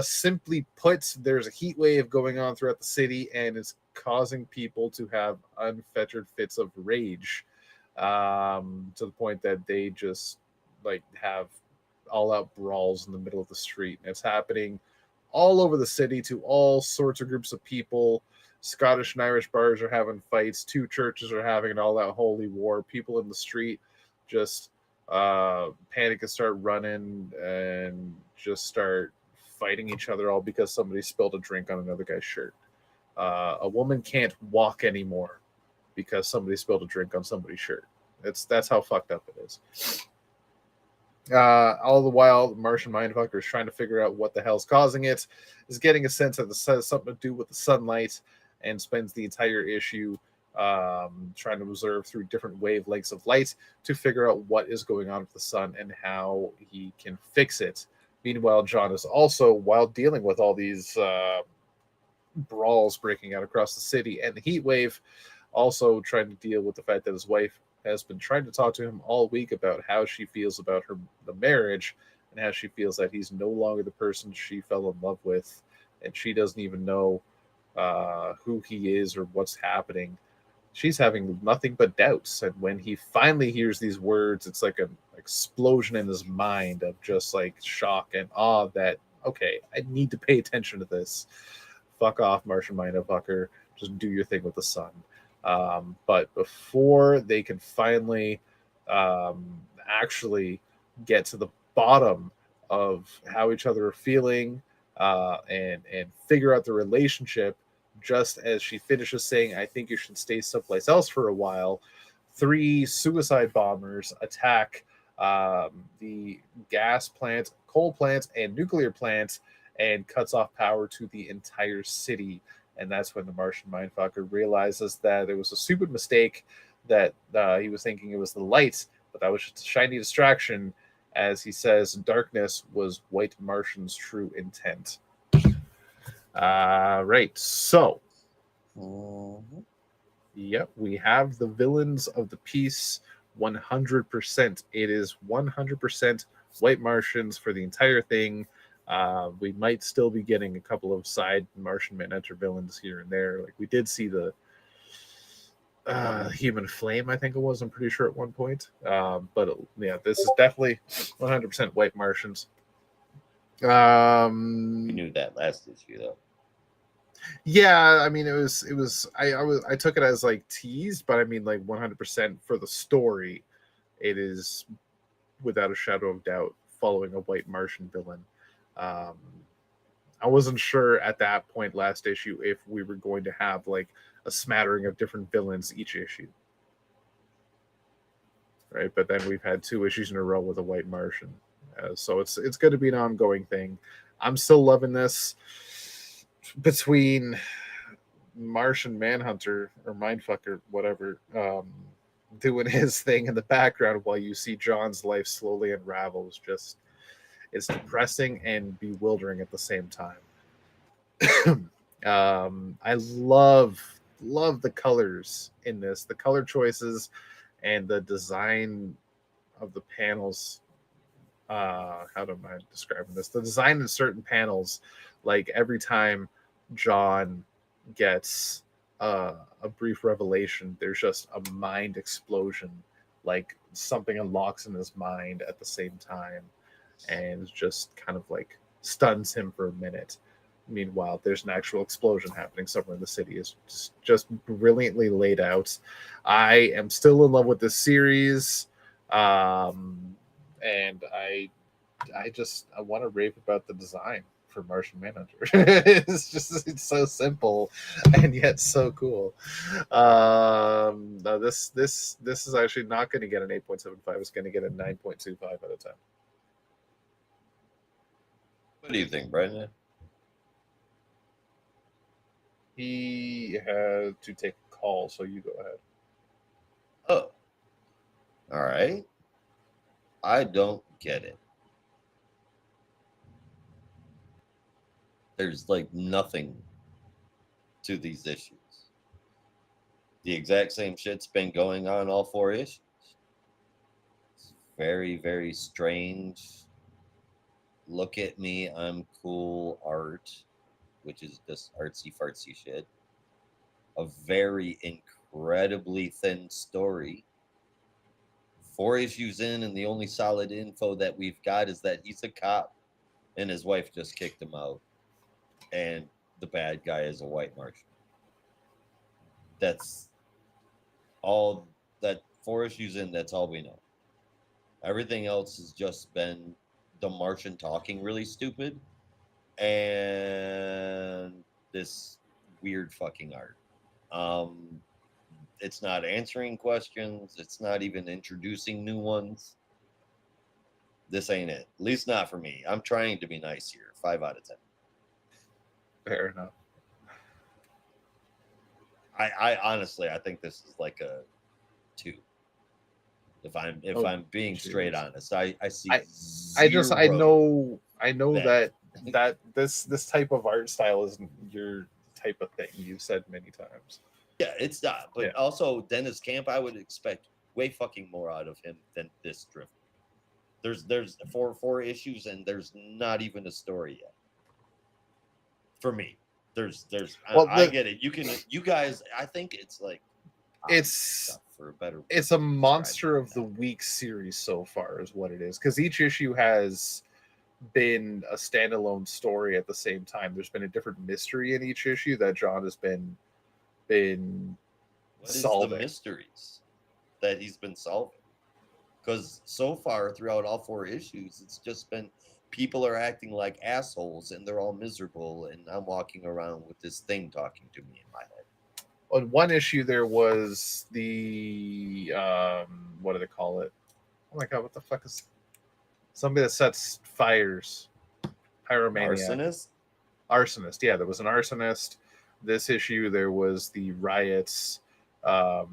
Simply put, there's a heat wave going on throughout the city and it's causing people to have unfettered fits of rage. To the point that they just have all-out brawls in the middle of the street. And it's happening all over the city to all sorts of groups of people. Scottish and Irish bars are having fights. 2 churches are having an all-out holy war. People in the street just panic and start running and just start fighting each other, all because somebody spilled a drink on another guy's shirt. A woman can't walk anymore because somebody spilled a drink on somebody's shirt. That's how fucked up it is. All the while, the Martian Mindfucker is trying to figure out what the hell's causing it, is getting a sense that this has something to do with the sunlight, and spends the entire issue trying to observe through different wavelengths of light to figure out what is going on with the sun and how he can fix it. Meanwhile, John is also, while dealing with all these brawls breaking out across the city, and the heat wave also trying to deal with the fact that his wife has been trying to talk to him all week about how she feels about the marriage, and how she feels that he's no longer the person she fell in love with, and she doesn't even know who he is or what's happening. She's having nothing but doubts, and when he finally hears these words, it's like an explosion in his mind of just like shock and awe that, okay, I need to pay attention to this. Fuck off, Martian Mindfucker. Just do your thing with the sun. But before they can finally actually get to the bottom of how each other are feeling, and figure out the relationship, just as she finishes saying, I think you should stay someplace else for a while, 3 suicide bombers attack the gas plant, coal plant, and nuclear plant, and cuts off power to the entire city. And that's when the Martian Mindfucker realizes that it was a stupid mistake, that he was thinking it was the light, but that was just a shiny distraction. As he says, darkness was White Martian's true intent. Right. So, yep, we have the villains of the piece 100%. It is 100% White Martians for the entire thing. We might still be getting a couple of side Martian Manhunter villains here and there. Like we did see the Human Flame, I think it was. I'm pretty sure at one point. But yeah, this is definitely 100% White Martians. We knew that last issue though. Yeah, I mean it was I took it as like teased, but I mean like 100% for the story, it is without a shadow of doubt following a White Martian villain. I wasn't sure at that point last issue if we were going to have like a smattering of different villains each issue. Right, but then we've had 2 issues in a row with a White Martian. So it's going to be an ongoing thing. I'm still loving this. Between Martian Manhunter or Mindfucker, whatever, doing his thing in the background while you see John's life slowly unravel, is just, it's depressing and bewildering at the same time. I love the colors in this, the color choices and the design of the panels. How am I describing this? The design in certain panels, like every time John gets a brief revelation, there's just a mind explosion, like something unlocks in his mind at the same time, and just kind of like stuns him for a minute. Meanwhile, there's an actual explosion happening somewhere in the city. Is just brilliantly laid out. I am still in love with this series, and I want to rave about the design for Martian Manhunter. It's so simple and yet so cool. No, this is actually not going to get an 8.75. It's going to get a 9.25 out of 10. What do you think, Brandon? He had to take a call, so you go ahead. Oh, all right. I don't get it. There's like nothing to these issues. The exact same shit's been going on all 4 issues. It's very, very strange. Look at me, I'm cool art, which is just artsy fartsy shit. A very incredibly thin story. 4 issues in, and the only solid info that we've got is that he's a cop and his wife just kicked him out. And the bad guy is a White Martian. That's all that 4 issues in, that's all we know. Everything else has just been the Martian talking really stupid and this weird fucking art. It's not answering questions. It's not even introducing new ones. This ain't it. At least not for me. I'm trying to be nice here. 5 out of 10. Fair enough. I honestly, I think this is like a 2. If I'm being straight honest, I see. I know that this type of art style isn't type of thing you've said many times. Yeah, it's not. But also Dennis Camp, I would expect way fucking more out of him than this Drift. There's four issues and there's not even a story yet. For me, I get it. You guys, I think it's like it's for a better. It's a monster of the week series so far, is what it is. Because each issue has been a standalone story at the same time. There's been a different mystery in each issue that John has been what is solving. the mysteries that he's been solving? Because so far throughout all 4 issues, it's just been people are acting like assholes and they're all miserable, and I'm walking around with this thing talking to me in my head. On one issue, there was the what do they call it? Oh my god, what the fuck is somebody that sets fires? Pyromaniac. Arsonist. Yeah, there was an arsonist. This issue, there was the riots. What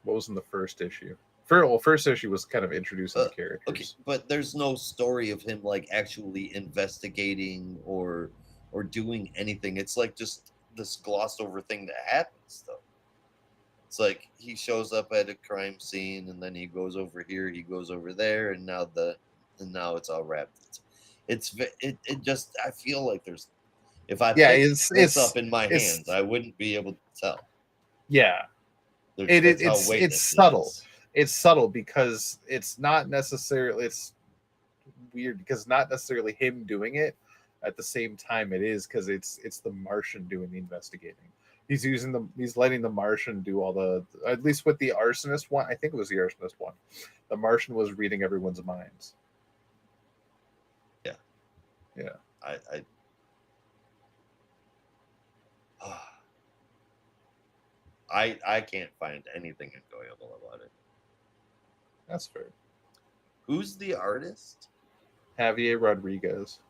was in the first issue? First issue was kind of introducing the characters. Okay, but there's no story of him like actually investigating or doing anything. It's like just this glossed over thing that happens, though. It's like he shows up at a crime scene and then he goes over here, he goes over there, and now it's all wrapped. It just I feel like there's if I picked this up in my hands, I wouldn't be able to tell. Yeah, it's subtle. It's subtle because it's not necessarily, it's weird because not necessarily him doing it at the same time. It is because it's the Martian doing the investigating. He's letting the Martian do all the, at least with the arsonist one. I think it was the arsonist one. The Martian was reading everyone's minds. Yeah. I can't find anything enjoyable about it. That's fair. Who's the artist? Javier Rodriguez.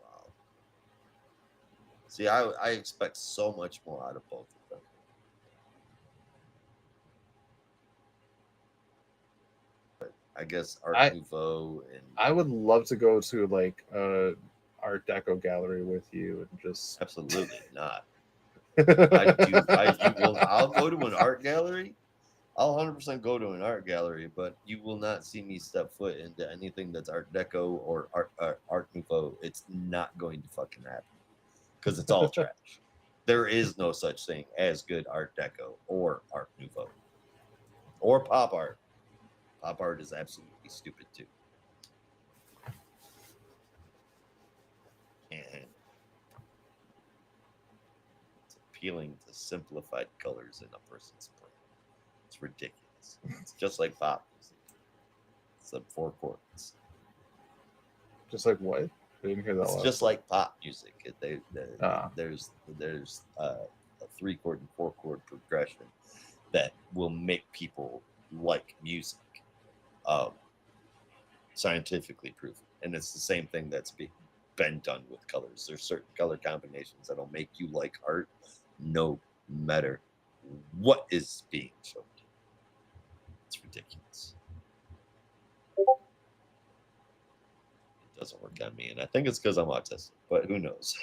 Wow. See, I expect so much more out of both of them. But I guess Art Nouveau and I would love to go to like Art Deco gallery with you and just absolutely not. I'll go to an art gallery. I'll 100% go to an art gallery, but you will not see me step foot into anything that's Art Deco or Art Nouveau. It's not going to fucking happen because it's all trash. There is no such thing as good Art Deco or Art Nouveau or pop art. Pop art is absolutely stupid too. And it's appealing to simplified colors in a person's brain. It's ridiculous. It's just like pop music. It's like 4 chords. Just like what? I didn't hear that. It's just like pop music. There's a 3-chord and 4-chord progression that will make people like music. Scientifically proven, and it's the same thing that's been done with colors. There's certain color combinations that'll make you like art, no matter what is being shown. It's ridiculous. It doesn't work on me, and I think it's because I'm autistic, but who knows?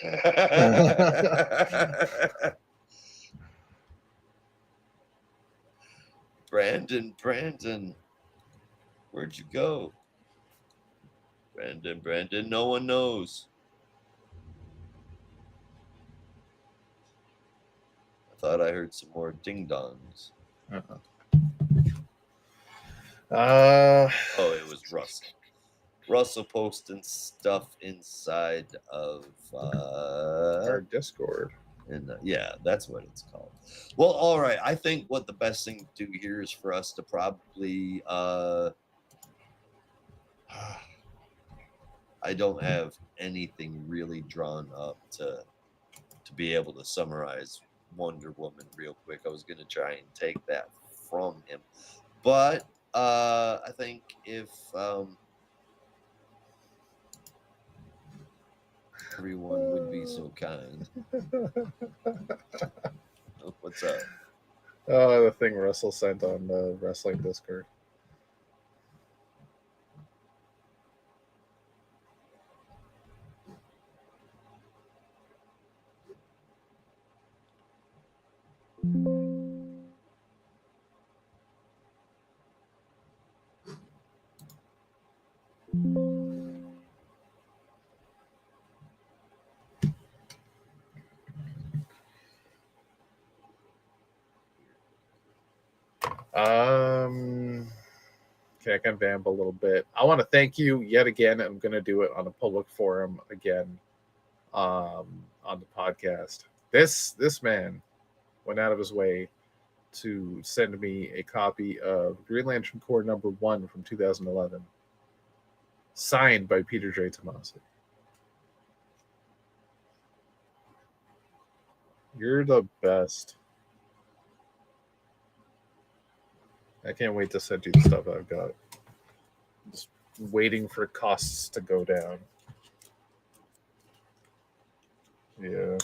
Brandon, where'd you go? Brandon, no one knows. I thought I heard some more ding-dongs. Oh, it was Russell. Russell posting stuff inside of our Discord. And yeah, that's what it's called. Well, all right. I think what the best thing to do here is for us to probably I don't have anything really drawn up to be able to summarize Wonder Woman real quick. I was going to try and take that from him. But I think if everyone would be so kind. What's up? Oh, the thing Russell sent on the wrestling Discord. Okay, I can vamp a little bit. I want to thank you yet again. I'm going to do it on a public forum again, on the podcast. This man went out of his way to send me a copy of Green Lantern Corps #1 from 2011, signed by Peter J. Tomasi. You're the best. I can't wait to send you the stuff I've got. Just waiting for costs to go down. Yeah.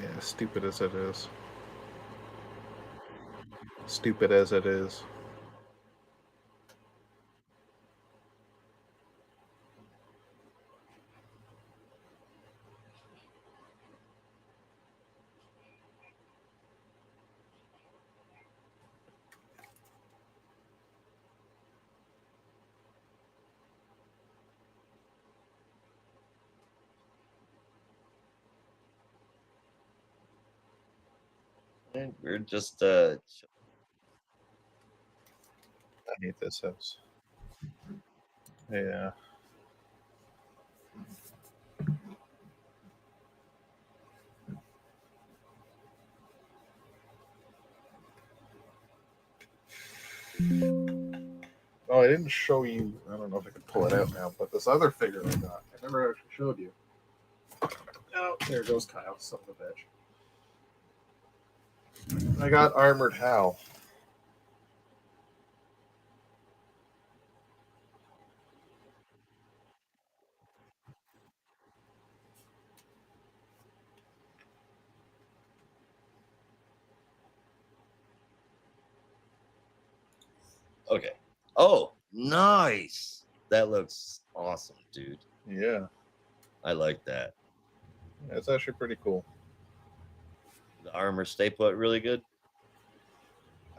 Yeah, stupid as it is. Stupid as it is. And we're just I hate this house. Yeah. Oh, I didn't show you. I don't know if I can pull it out now, but this other figure I got, I never actually showed you. Oh, there goes Kyle, son of a bitch. I got Armored Hal. okay. Oh, nice. That looks awesome, dude. Yeah, I like that. it's actually pretty cool. The armor stay put really good.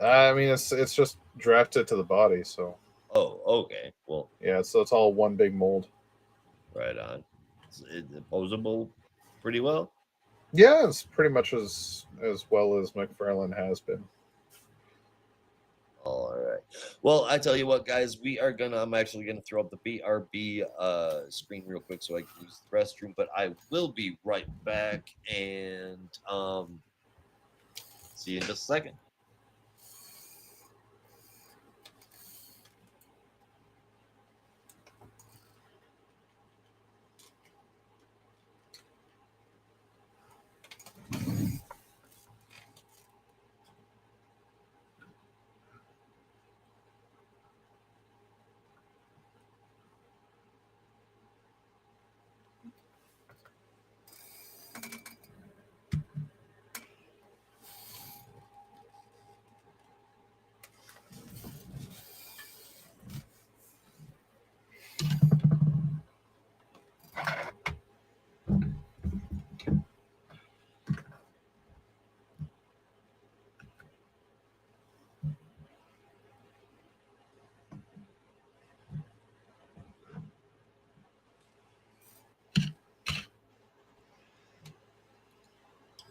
I mean, it's just drafted to the body, so Oh, okay. Well, yeah, so it's all one big mold. right on. It's posable pretty well. Yeah, it's pretty much as well as McFarlane has been. All right. Well, I tell you what, guys, I'm actually gonna throw up the BRB screen real quick so I can use the restroom, but I will be right back and see you in just a second.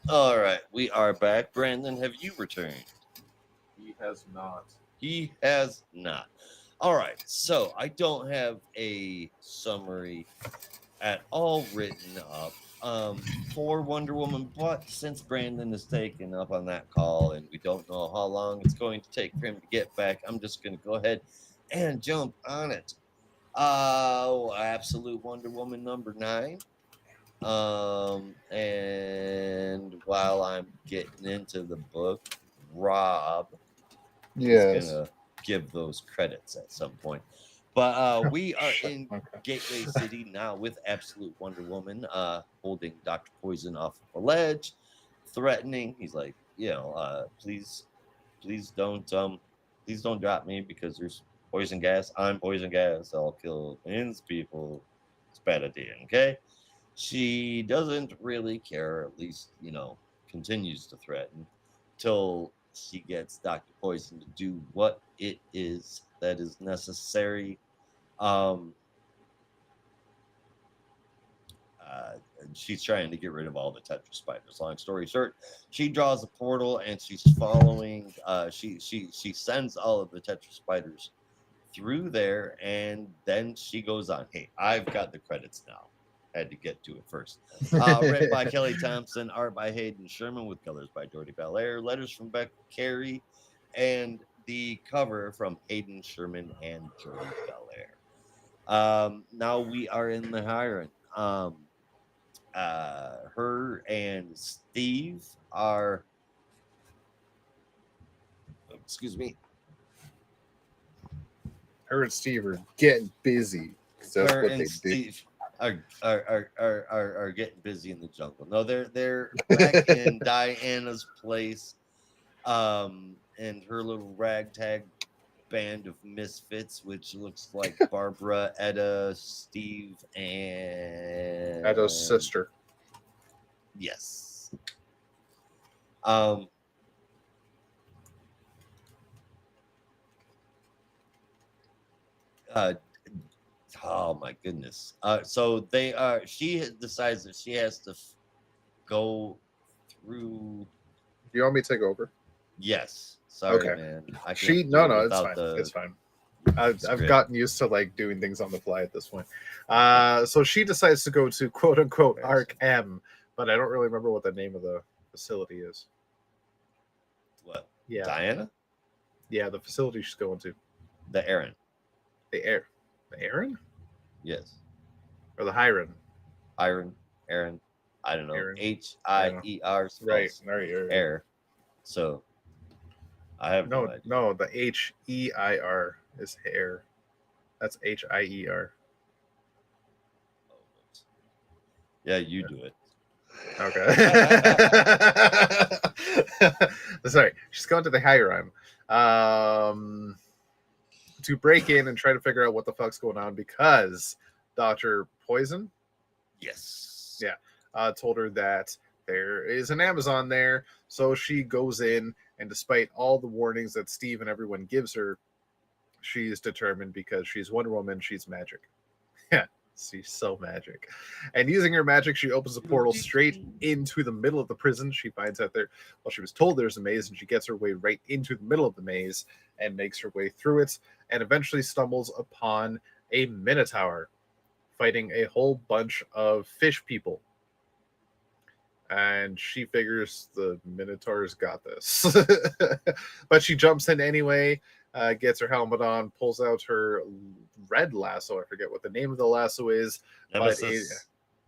All right, we are back. Brandon, have you returned? He has not. He has not. All right, so I don't have a summary at all written up for Wonder Woman, but since Brandon is taken up on that call and we don't know how long it's going to take for him to get back, I'm just going to go ahead and jump on it. Absolute Wonder Woman #9. And while I'm getting into the book, Rob Yes. is gonna give those credits at some point. But we are Shit, in okay. Gateway City now with Absolute Wonder Woman holding Dr. Poison off of a ledge, threatening. He's like, please don't please don't drop me because there's poison gas. I'm poison gas. I'll kill millions of people. It's a bad idea, okay? She doesn't really care, at least, continues to threaten till she gets Dr. Poison to do what it is that is necessary. Um, she's trying to get rid of all the Tetra spiders. Long story short, she draws a portal and she's following. She sends all of the Tetra spiders through there, and then she goes on. Hey, I've got the credits now. Had to get to it first. Written by Kelly Thompson, art by Hayden Sherman, with colors by Jordy Belair, letters from Beck Carey, and the cover from Hayden Sherman and Jordy Belair. Now we are in the Hiron. Her and Steve are, excuse me, Her and Steve are getting busy. 'Cause that's her what and they do. Steve are getting busy in the jungle. No, they're back in Diana's place, and her little ragtag band of misfits, which looks like Barbara, Etta, Steve, and Edo's sister. Yes. Oh my goodness. So they are. She decides that she has to go through. Do you want me to take over? Yes. Sorry, Okay. man. I can't She do it no, it's without fine. It's fine. I've script. gotten used to like doing things on the fly at this point. So she decides to go to quote unquote Arc M, but I don't really remember what the name of the facility is. What? Yeah, Diana? yeah, the facility she's going to. The Aaron. The Aaron Yes. or the Hiron? Aaron. I don't know. Aaron. H-I-E-R Right, spells right. air. So I have no idea. No, the H-E-I-R is hair. That's H-I-E-R. Yeah, you do it. Okay. Sorry, she's going to the Hiron to break in and try to figure out what the fuck's going on because Dr. Poison, Yes. yeah, told her that there is an Amazon there. So she goes in, and despite all the warnings that Steve and everyone gives her, she's determined because she's Wonder Woman, she's magic. Yeah, she's so magic. And using her magic, she opens a portal straight into the middle of the prison. She finds out there, well, she was told there's a maze, and she gets her way right into the middle of the maze and makes her way through it, and eventually stumbles upon a Minotaur fighting a whole bunch of fish people. And she figures the Minotaur's got this. But she jumps in anyway, gets her helmet on, pulls out her red lasso. I forget what the name of the lasso is. Nemesis.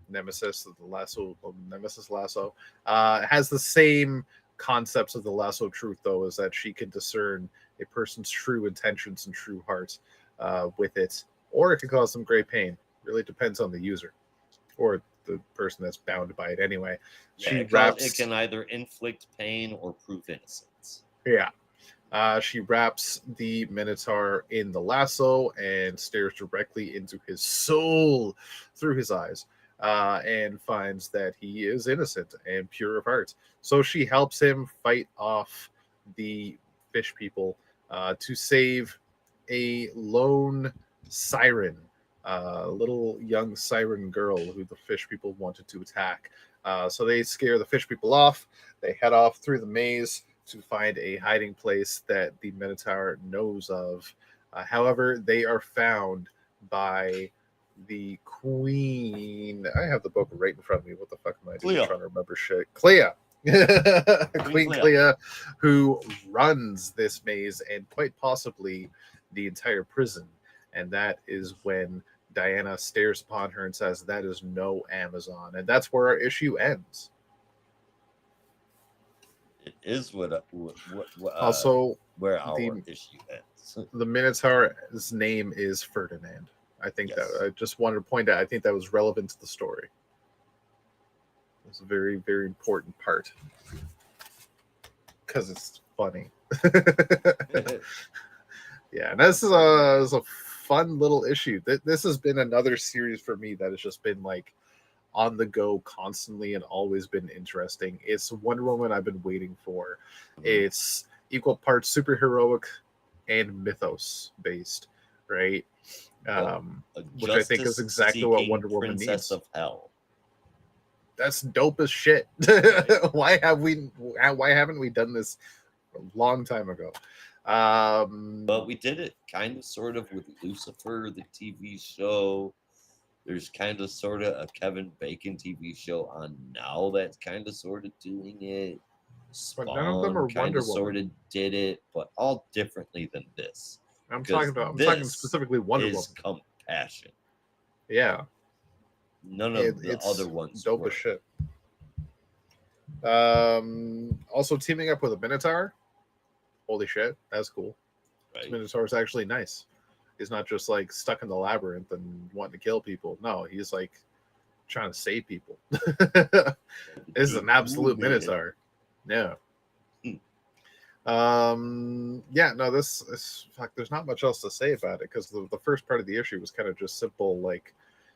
Nemesis, the lasso, Nemesis lasso. Has the same concepts of the lasso of truth, though, is that she can discern a person's true intentions and true heart with it, or it can cause them great pain. Really depends on the user or the person that's bound by it anyway. Yeah, it can either inflict pain or prove innocence. Yeah. She wraps the Minotaur in the lasso and stares directly into his soul through his eyes, and finds that he is innocent and pure of heart. So she helps him fight off the fish people to save a lone siren, little young siren girl who the fish people wanted to attack. So they scare the fish people off. They head off through the maze to find a hiding place that the Minotaur knows of. However, they are found by the Queen. I have the book right in front of me. What the fuck am I doing? Trying to remember shit. Clea. Queen Clea, who runs this maze and quite possibly the entire prison. And that is when Diana stares upon her and says, "That is no Amazon." And that's where our issue ends. It is Also, where our issue ends. The Minotaur's name is Ferdinand. I think that I just wanted to point out, I think that was relevant to the story. It's a very, very important part because it's funny. Yeah, and this is a fun little issue. This has been another series for me that has just been like on the go constantly and always been interesting. It's Wonder Woman I've been waiting for. It's equal parts superheroic and mythos based, right? Which I think is exactly what Wonder Woman Princess needs. of Hell. That's dope as shit. Why haven't we done this a long time ago? But we did it kind of sort of with Lucifer, the TV show. There's kind of sort of a Kevin Bacon TV show on now that's kind of sort of doing it. But none of them are kind Wonder of sort Woman. of did it, but all differently than this. I'm Because talking specifically Wonder is Woman. Compassion. Yeah, None of the it's other ones dope were. as shit. Also teaming up with a Minotaur. Holy shit, that's cool. Right? Minotaur is actually nice. He's not just like stuck in the labyrinth and wanting to kill people. No, he's like trying to save people. This is an absolute Minotaur. Yeah. Yeah, no, this fuck, there's not much else to say about it because the first part of the issue was kind of just simple, like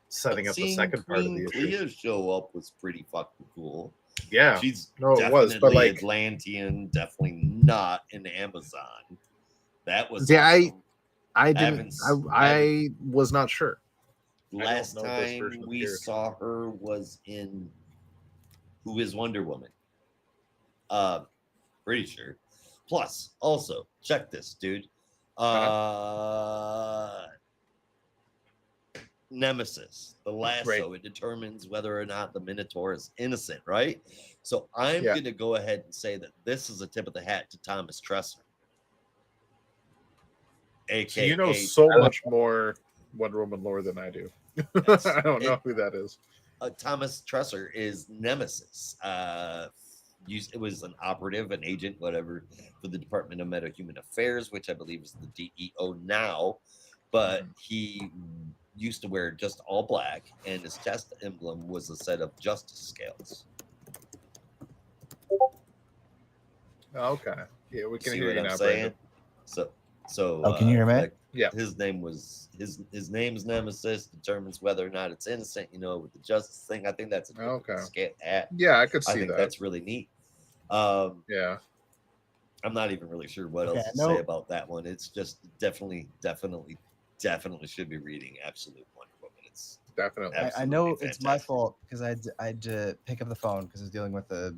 setting up the second part of the issue. Clea show up was pretty fucking cool. Yeah, She's no, it definitely was, but like Atlantean, definitely not an Amazon. That was yeah, awesome. I was not sure. Last know this time version of the we character. saw her was in Who is Wonder Woman? Pretty sure. Plus, also, check this, dude. Nemesis, the lasso, Right. it determines whether or not the Minotaur is innocent, right? So I'm Yeah. going to go ahead and say that this is a tip of the hat to Thomas Tresser. AKA, So you know so much more Wonder Woman lore than I do. Yes. I don't know who that is. Thomas Tresser is Nemesis. It was an operative, an agent, whatever, for the Department of Meta-Human Affairs, which I believe is the DEO now. But he used to wear just all black, and his chest emblem was a set of justice scales. Okay. Yeah, we can See hear what you I'm now, saying? Brandon. So can you hear me? like, Yeah. his name's Nemesis, determines whether or not it's innocent, with the justice thing. I think that's a Okay. scale hat. Yeah, I could I see think that. that's really neat. Yeah. I'm not even really sure what else to say about that one. It's just definitely should be reading Absolute Wonder Woman. It's Definitely. I know absolutely it's my fantastic. fault because I had to pick up the phone because I was dealing with a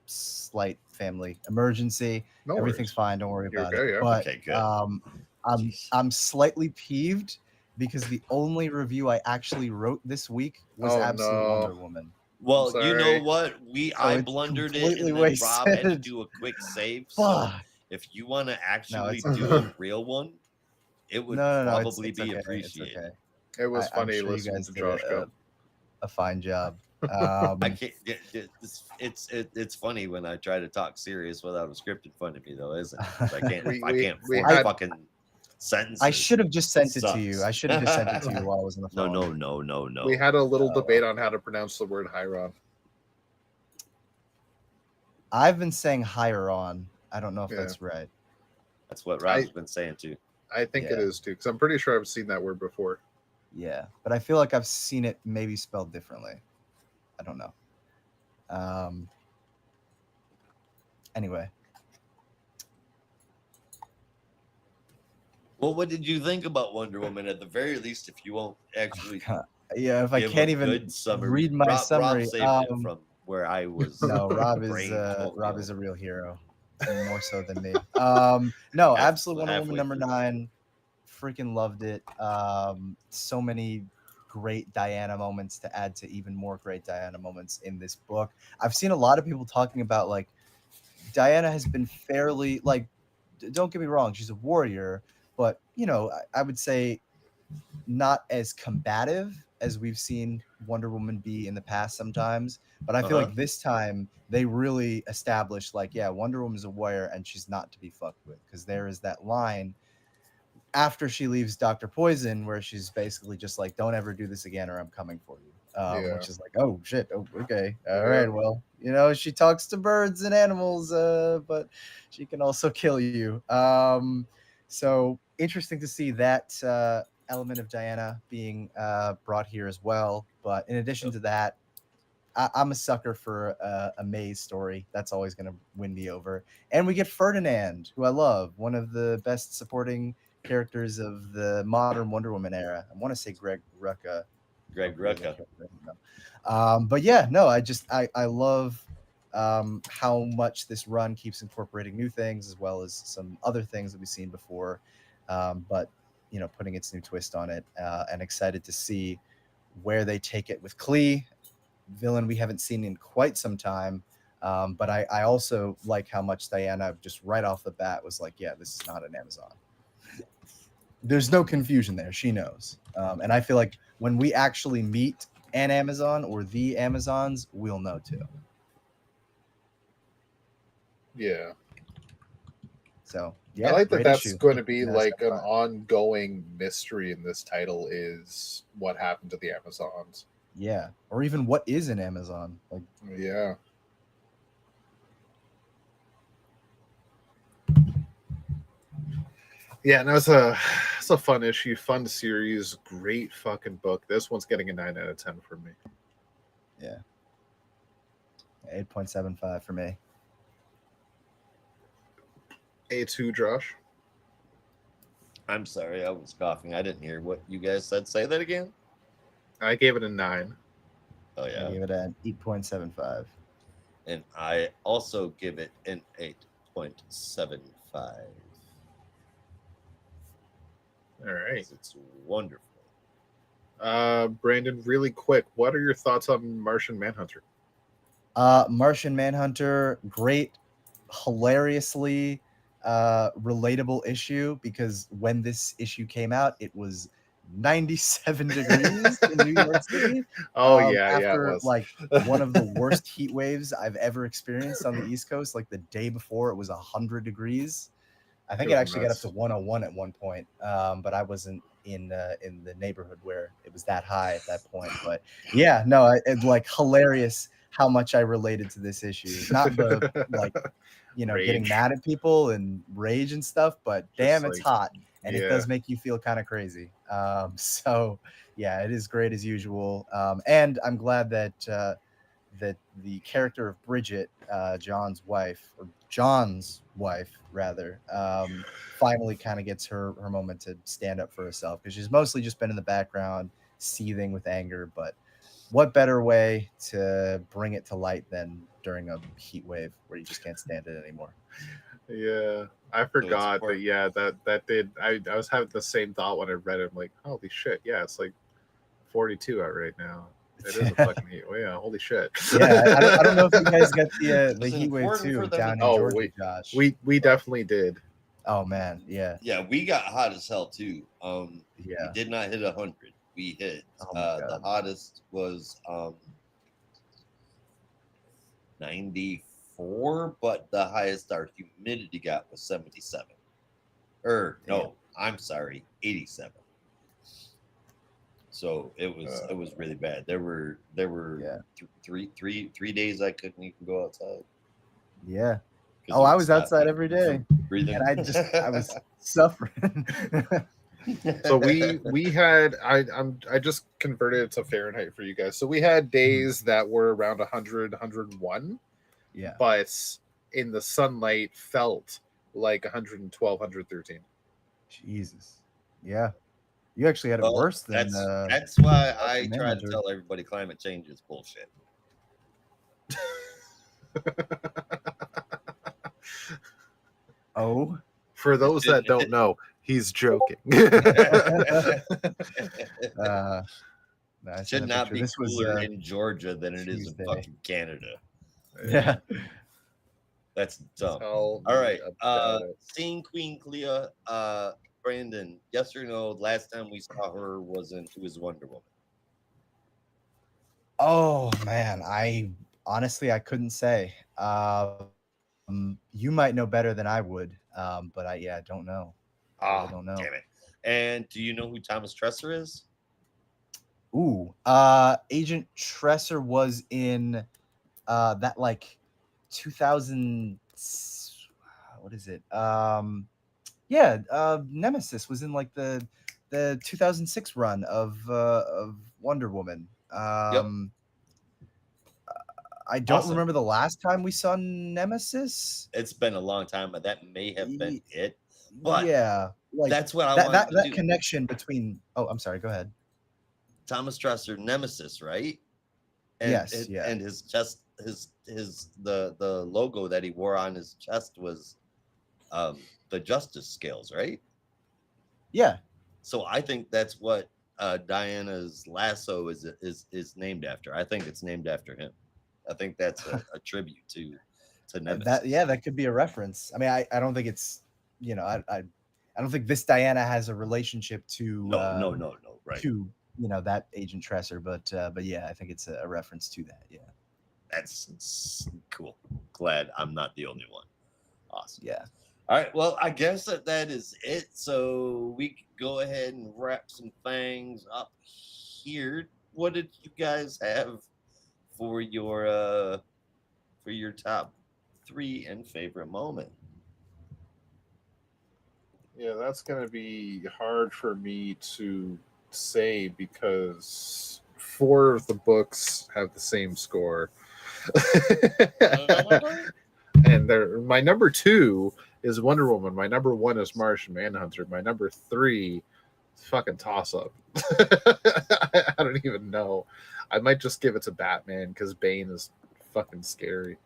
slight family emergency. No Everything's worries. fine. Don't worry You're about okay, it. yeah. But Okay, good. Jeez. I'm slightly peeved because the only review I actually wrote this week was Oh, Absolute no. Wonder Woman. Well, I'm you know sorry. what? I it's blundered it, completely and then Rob had to wasted. do a quick save. So Fuck. if you want to actually it's do a real one, it would No, probably it's be okay. appreciated. It's okay. It was I'm funny sure you listening guys to did Josh go. a fine job. I can't. It's funny when I try to talk serious without a script in front of me, though, isn't it? I can't. We form had- fucking sentences. I should have just sent it Sucks. to you. I should have just sent it to you while I was on the phone. No. We had a little debate on how to pronounce the word Hyron. I've been saying Hyron. I don't know if Yeah. that's right. That's what Rob's been saying too. I think it Yeah. is too, because I'm pretty sure I've seen that word before. Yeah, but I feel like I've seen it maybe spelled differently. I don't know. Anyway. Well, what did you think about Wonder Woman? At the very least, if you won't actually, Yeah, if I give can't a even good summary. read my Rob summary, saved it from where I was. no, Rob is a real hero, more so than me. No, Absolute Wonder Woman number 9, freaking loved it. So many great Diana moments to add to even more great Diana moments in this book. I've seen a lot of people talking about like Diana has been fairly like, don't get me wrong, she's a warrior, but I would say not as combative as we've seen Wonder Woman be in the past sometimes. But I feel like this time they really established like, yeah, Wonder Woman's a warrior and she's not to be fucked with, because there is that line after she leaves Dr. Poison where she's basically just like, don't ever do this again or I'm coming for you. Which is like, oh shit, oh, okay, all right, well, she talks to birds and animals, but she can also kill you. So interesting to see that element of Diana being brought here as well. But in addition to that, I'm a sucker for a Maze story. That's always going to win me over. And we get Ferdinand, who I love, one of the best supporting characters of the modern Wonder Woman era. I want to say Greg Rucka. Greg Rucka. But yeah, no, I love how much this run keeps incorporating new things as well as some other things that we've seen before. But putting its new twist on it, and excited to see where they take it with Klee, villain we haven't seen in quite some time. But I also like how much Diana just right off the bat was like, yeah, this is not an Amazon. There's no confusion there. She knows. And I feel like when we actually meet an Amazon or the Amazons, we'll know too. Yeah. So yeah, I like that great that's issue. going to be Yeah, like that's an fun. ongoing mystery in this title is what happened to the Amazons. Yeah, or even what is an Amazon? Like, Yeah. Yeah, no, it's a fun issue, fun series, great fucking book. This one's getting a 9 out of 10 for me. yeah, 8.75 for me. A2, Josh. I'm sorry, I was coughing. I didn't hear what you guys said. Say that again. I gave it a 9. Oh I yeah, gave it an 8.75. and I also give it an 8.75. All right. It's wonderful. Brandon, really quick, what are your thoughts on Martian Manhunter? Martian Manhunter, great, hilariously relatable issue, because when this issue came out, it was 97 degrees in New York City. Oh yeah, it After was. like one of the worst heat waves I've ever experienced on the East Coast. Like the day before, it was 100 degrees. I think It it was actually got up nuts. to 101 at one point, but I wasn't in the neighborhood where it was that high at that point. But yeah, no, it like hilarious how much I related to this issue. Not the like getting Rage. mad at people and rage and stuff, but Just damn, it's like, hot and it yeah. does make you feel kind of crazy. So yeah, it is great as usual. And I'm glad that that the character of Bridget, John's wife rather, finally kind of gets her moment to stand up for herself, because she's mostly just been in the background seething with anger. But what better way to bring it to light than during a heat wave where you just can't stand it anymore? Yeah, I forgot that. Yeah, that did. I was having the same thought when I read it. I'm like, holy shit! Yeah, it's like 42 out right now. It is a fucking heat. Well, yeah, holy shit. Yeah, I don't know if you guys got the It's heat wave important for too them down to- in Oh, Georgia, Josh. we definitely did. Oh man, yeah, Yeah, we got hot as hell too. We yeah. did not hit 100. We hit Oh my the God. hottest was 94, but the highest our humidity got was 77. No, I'm sorry, 87. So it was really bad. There were Yeah. three days I couldn't even go outside. Yeah. 'Cause Oh, it I was was not outside me every day, from breathing. and I was suffering. So we had I just converted it to Fahrenheit for you guys. So we had days that were around 100, 101, Yeah. but in the sunlight felt like 112, 113. Jesus. Yeah. You actually had it Well, worse than that's why I Martian try to Manhunter. tell everybody climate change is bullshit. Oh. For those that don't know, he's joking. No, I sent Should a not picture. be This was cooler in Georgia than it is in Tuesday. fucking Canada. Yeah. That's dumb. Tell All me right. about it. Seeing Queen Clea, Brandon, yes or no, last time we saw her was Wonder Woman. Oh man, I honestly couldn't say. You might know better than I would, but I don't know. I don't know. Damn it. And do you know who Thomas Tresser is? Ooh, Agent Tresser was in that like 2000. What is it? Yeah, Nemesis was in like the 2006 run of Wonder Woman. I don't Awesome. remember the last time we saw Nemesis. It's been a long time, but that may have been it. But yeah, like that's what I that wanted to that do. connection between. Oh, I'm sorry. Go ahead. Thomas Dresser, Nemesis, right? And Yes, yeah. and his chest, the logo that he wore on his chest was the justice scales, right? Yeah. So I think that's what Diana's lasso is named after. I think it's named after him. I think that's a tribute to Nemesis. That could be a reference. I mean, I don't think it's, I don't think this Diana has a relationship to No, right. to that Agent Tresser, but yeah, I think it's a reference to that. Yeah, That's cool. Glad I'm not the only one. Awesome. yeah. All right. Well, I guess that is it. So we could go ahead and wrap some things up here. What did you guys have for your top 3 and favorite moment? Yeah, that's going to be hard for me to say because 4 of the books have the same score. And my number 2 is Wonder Woman. My number 1 is Martian Manhunter. My number 3 is fucking toss up. I don't even know. I might just give it to Batman because Bane is fucking scary.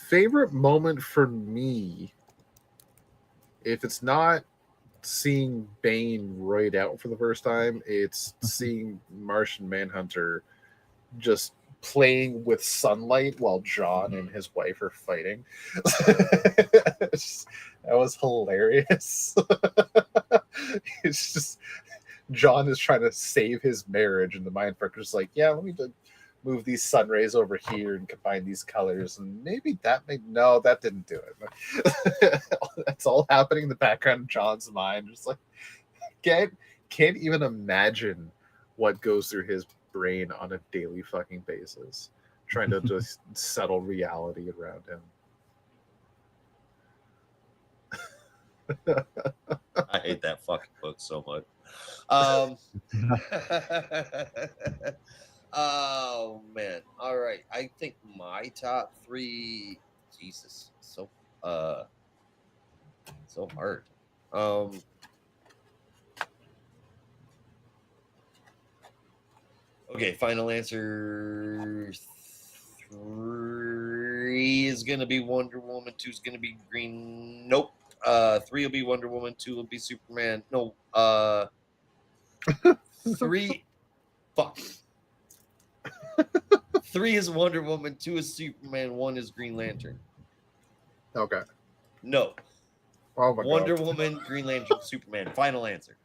Favorite moment for me, if it's not seeing Bane roid out for the first time, it's seeing Martian Manhunter just playing with sunlight while John and his wife are fighting. That was hilarious. It's just John is trying to save his marriage, and the Mindfucker's like, yeah, let me move these sun rays over here and combine these colors, and maybe that didn't do it. That's all happening in the background of John's mind. Just like can't even imagine what goes through his brain on a daily fucking basis, trying to just settle reality around him. I hate that fucking book so much. Oh man. All right. I think my top 3, Jesus, so hard. Okay, final answer 3 is gonna be Wonder Woman, 2 is gonna be Green. Nope. 3 will be Wonder Woman, 2 will be Superman. No, 3 fuck. 3 is Wonder Woman, 2 is Superman, 1 is Green Lantern. Okay. No. Oh my Wonder God. Woman, Green Lantern, Superman. Final answer.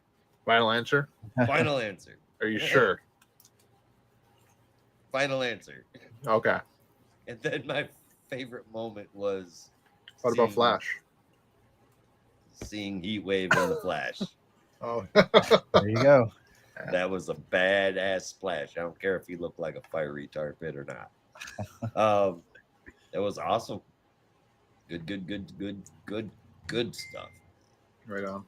Final answer? Final answer. Are you sure? Final answer. Okay. And then my favorite moment was What about Flash? Seeing Heatwave in the Flash. Oh. There you go. That was a badass splash. I don't care if he looked like a fiery tar pit or not. That was awesome. Good stuff. Right on.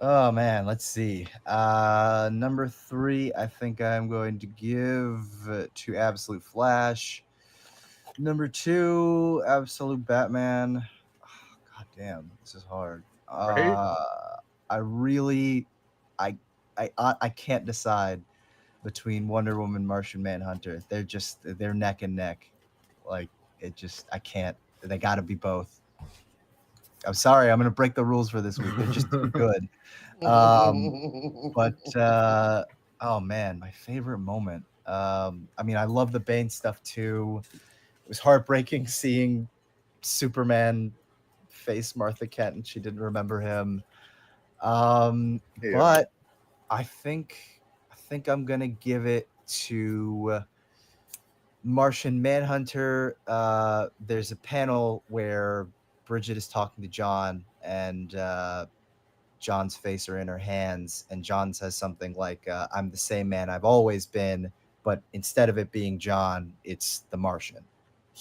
Oh man, let's see. Number 3, I think I'm going to give to Absolute Flash. Number 2, Absolute Batman. Oh, God damn, this is hard. Right? I can't decide between Wonder Woman, Martian Manhunter. They're neck and neck. Like I can't. They got to be both. I'm sorry, I'm gonna break the rules for this week. They're just too good. But oh man, my favorite moment. I mean, I love the Bane stuff too. It was heartbreaking seeing Superman face Martha Kent and she didn't remember him. But I think I'm gonna give it to Martian Manhunter. There's a panel where Bridget is talking to John and John's face are in her hands, and John says something like, I'm the same man I've always been, but instead of it being John, it's the Martian.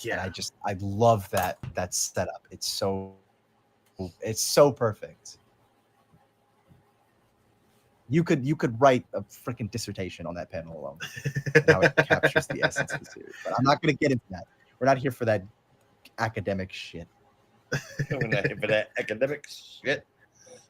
Yeah. And I love that setup. It's so perfect. You could write a freaking dissertation on that panel alone, and how it captures the essence of the series. But I'm not going to get into that. We're not here for that academic shit. We're not here for that academic shit.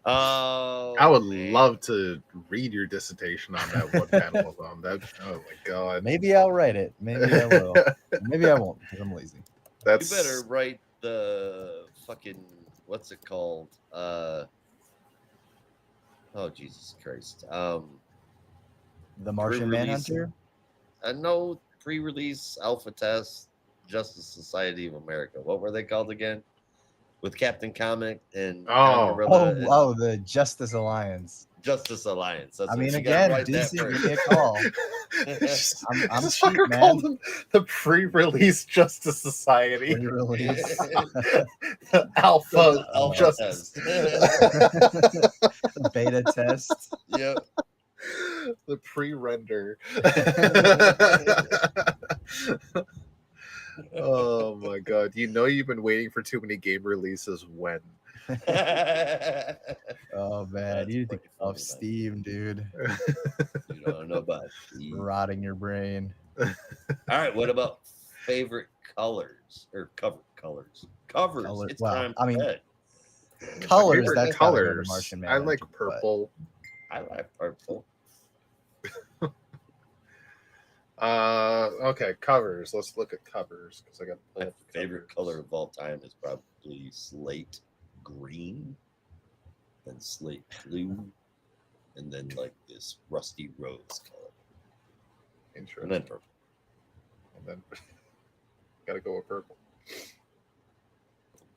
I would love to read your dissertation on that one panel alone. That, oh my god. Maybe I'll write it. Maybe I will. Maybe I won't because I'm lazy. That's You better write the fucking what's it called? Oh Jesus Christ. The Martian Pre-release. Manhunter. No pre-release alpha test Justice Society of America. What were they called again? With Captain Comic and John Oh. Gorilla and The Justice Alliance. Justice Alliance. That's I what mean, you gotta again, write that DC, first. give me a call. I'm this cheap, fucker man. called them the pre-release Justice Society. Pre-release. The Alpha Alpha Justice. Beta test. Yep. The pre-render. Oh my god. You know you've been waiting for too many game releases when. Oh man, That's you need to pretty get off funny, man. Steam, dude. You don't know about the- Rotting your brain. All right, what about favorite colors or cover colors? Covers. Color- It's well, time I mean, for bed. Colors, Favorite that's gotta go to colors. Martian I like Manhunter, but- purple. I like purple. Okay, covers. Let's look at covers because I got My favorite color of all time is probably slate green, then slate blue, and then like this rusty rose color, and Interesting. then purple. And then gotta go with purple. It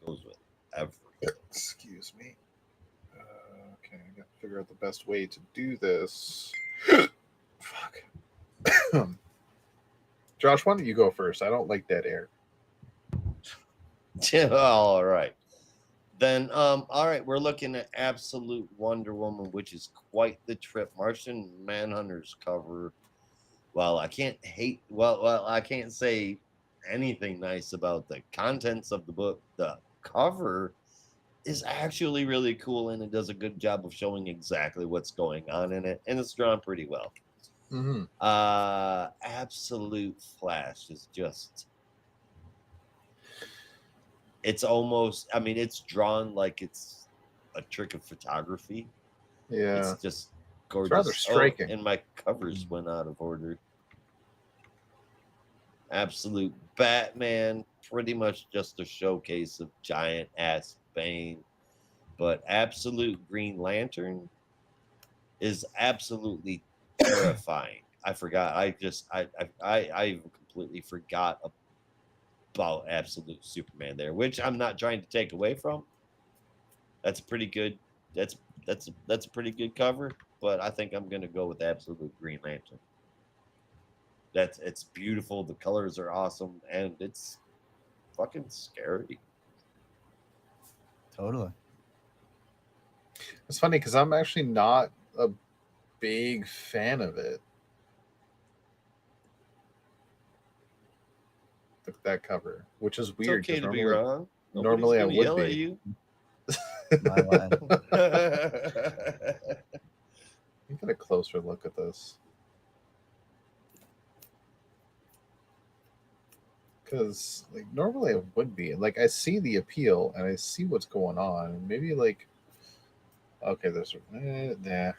goes with everything. Excuse me. Okay, I gotta figure out the best way to do this. Fuck. Josh, why don't you go first? I don't like dead air. All right. Then, all right, we're looking at Absolute Wonder Woman, which is quite the trip. Martian Manhunter's cover. Well, I can't I can't say anything nice about the contents of the book. The cover is actually really cool, and it does a good job of showing exactly what's going on in it, and it's drawn pretty well. Mm-hmm. Absolute Flash is just, it's almost, I mean, it's drawn like it's a trick of photography. Yeah. It's just gorgeous. rather striking. And my covers went out of order. Absolute Batman, pretty much just a showcase of giant ass Bane. But Absolute Green Lantern is absolutely terrifying. I forgot. I even completely forgot about Absolute Superman there, which I'm not trying to take away from. That's pretty good. That's a pretty good cover, but I think I'm gonna go with Absolute Green Lantern. It's beautiful. The colors are awesome, and it's fucking scary. Totally. It's funny because I'm actually not a big fan of it. That cover, which is weird. It's okay 'cause to be normally- wrong. normally I Nobody's would gonna yell be. at you. My line. Get a closer look at this. Because like normally I would be like I see the appeal and I see what's going on. Maybe like okay, there's nah.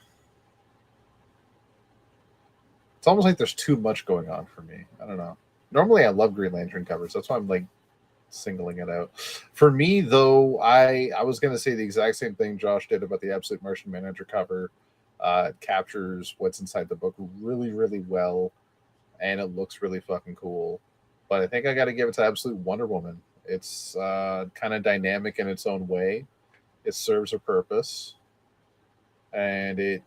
It's almost like there's too much going on for me. I don't know. Normally I love Green Lantern covers. That's why I'm like singling it out. For me though, I was gonna say the exact same thing Josh did about the Absolute Martian Manhunter cover. It captures what's inside the book really, really well, and it looks really fucking cool. But I think I got to give it to Absolute Wonder Woman. It's kind of dynamic in its own way. It serves a purpose, and it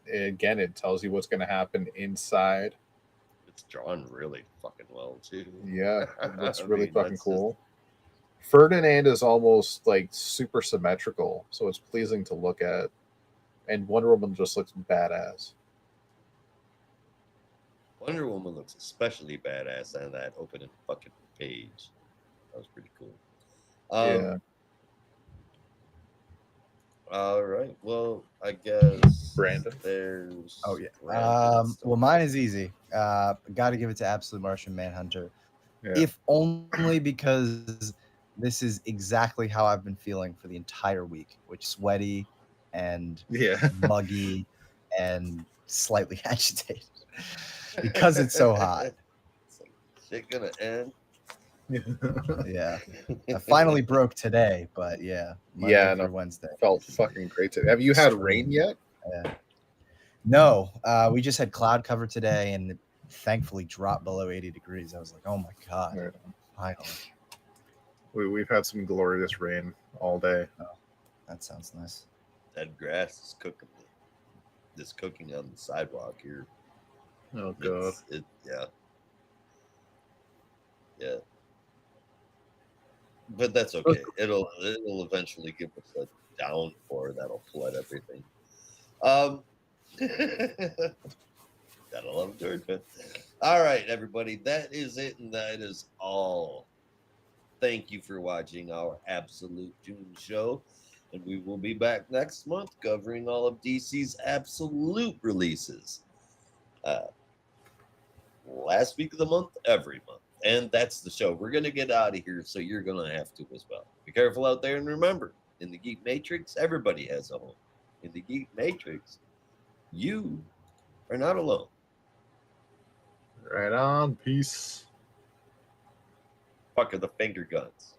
tells you what's going to happen inside. It's drawn really fucking well too. Yeah, it looks really mean, fucking that's cool. Ferdinand is almost like super symmetrical, so it's pleasing to look at. And Wonder Woman just looks badass. Wonder Woman looks especially badass on that opening fucking page. That was pretty cool. Yeah. All right. Well, I guess Brandon. there's. Oh yeah. Brandon still- Well, mine is easy. Got to give it to Absolute Martian Manhunter, Yeah. if only because this is exactly how I've been feeling for the entire week, which sweaty and Yeah. muggy and slightly agitated because it's so hot. It's like, shit gonna end. Yeah, I finally broke today, but yeah, Monday Yeah, through no. Wednesday. Felt fucking great today. Have you had rain yet? Yeah. No, we just had cloud cover today, and it thankfully dropped below 80 degrees. I was like, oh my god, Yeah. finally. We've had some glorious rain all day. That sounds nice. That grass is cooking. It's cooking on the sidewalk here. Oh god. Yeah. Yeah. But that's okay. It'll eventually give us a downpour that'll flood everything. Gotta love Georgia. All right, everybody. That is it, and that is all. Thank you for watching our Absolute Doom show. And we will be back next month covering all of DC's absolute releases. Last week of the month, every month. And that's the show. We're going to get out of here, so you're going to have to as well. Be careful out there, and remember, in the Geek Matrix, everybody has a home. In the Geek Matrix, you are not alone. Right on. Peace. Fuck are the finger guns.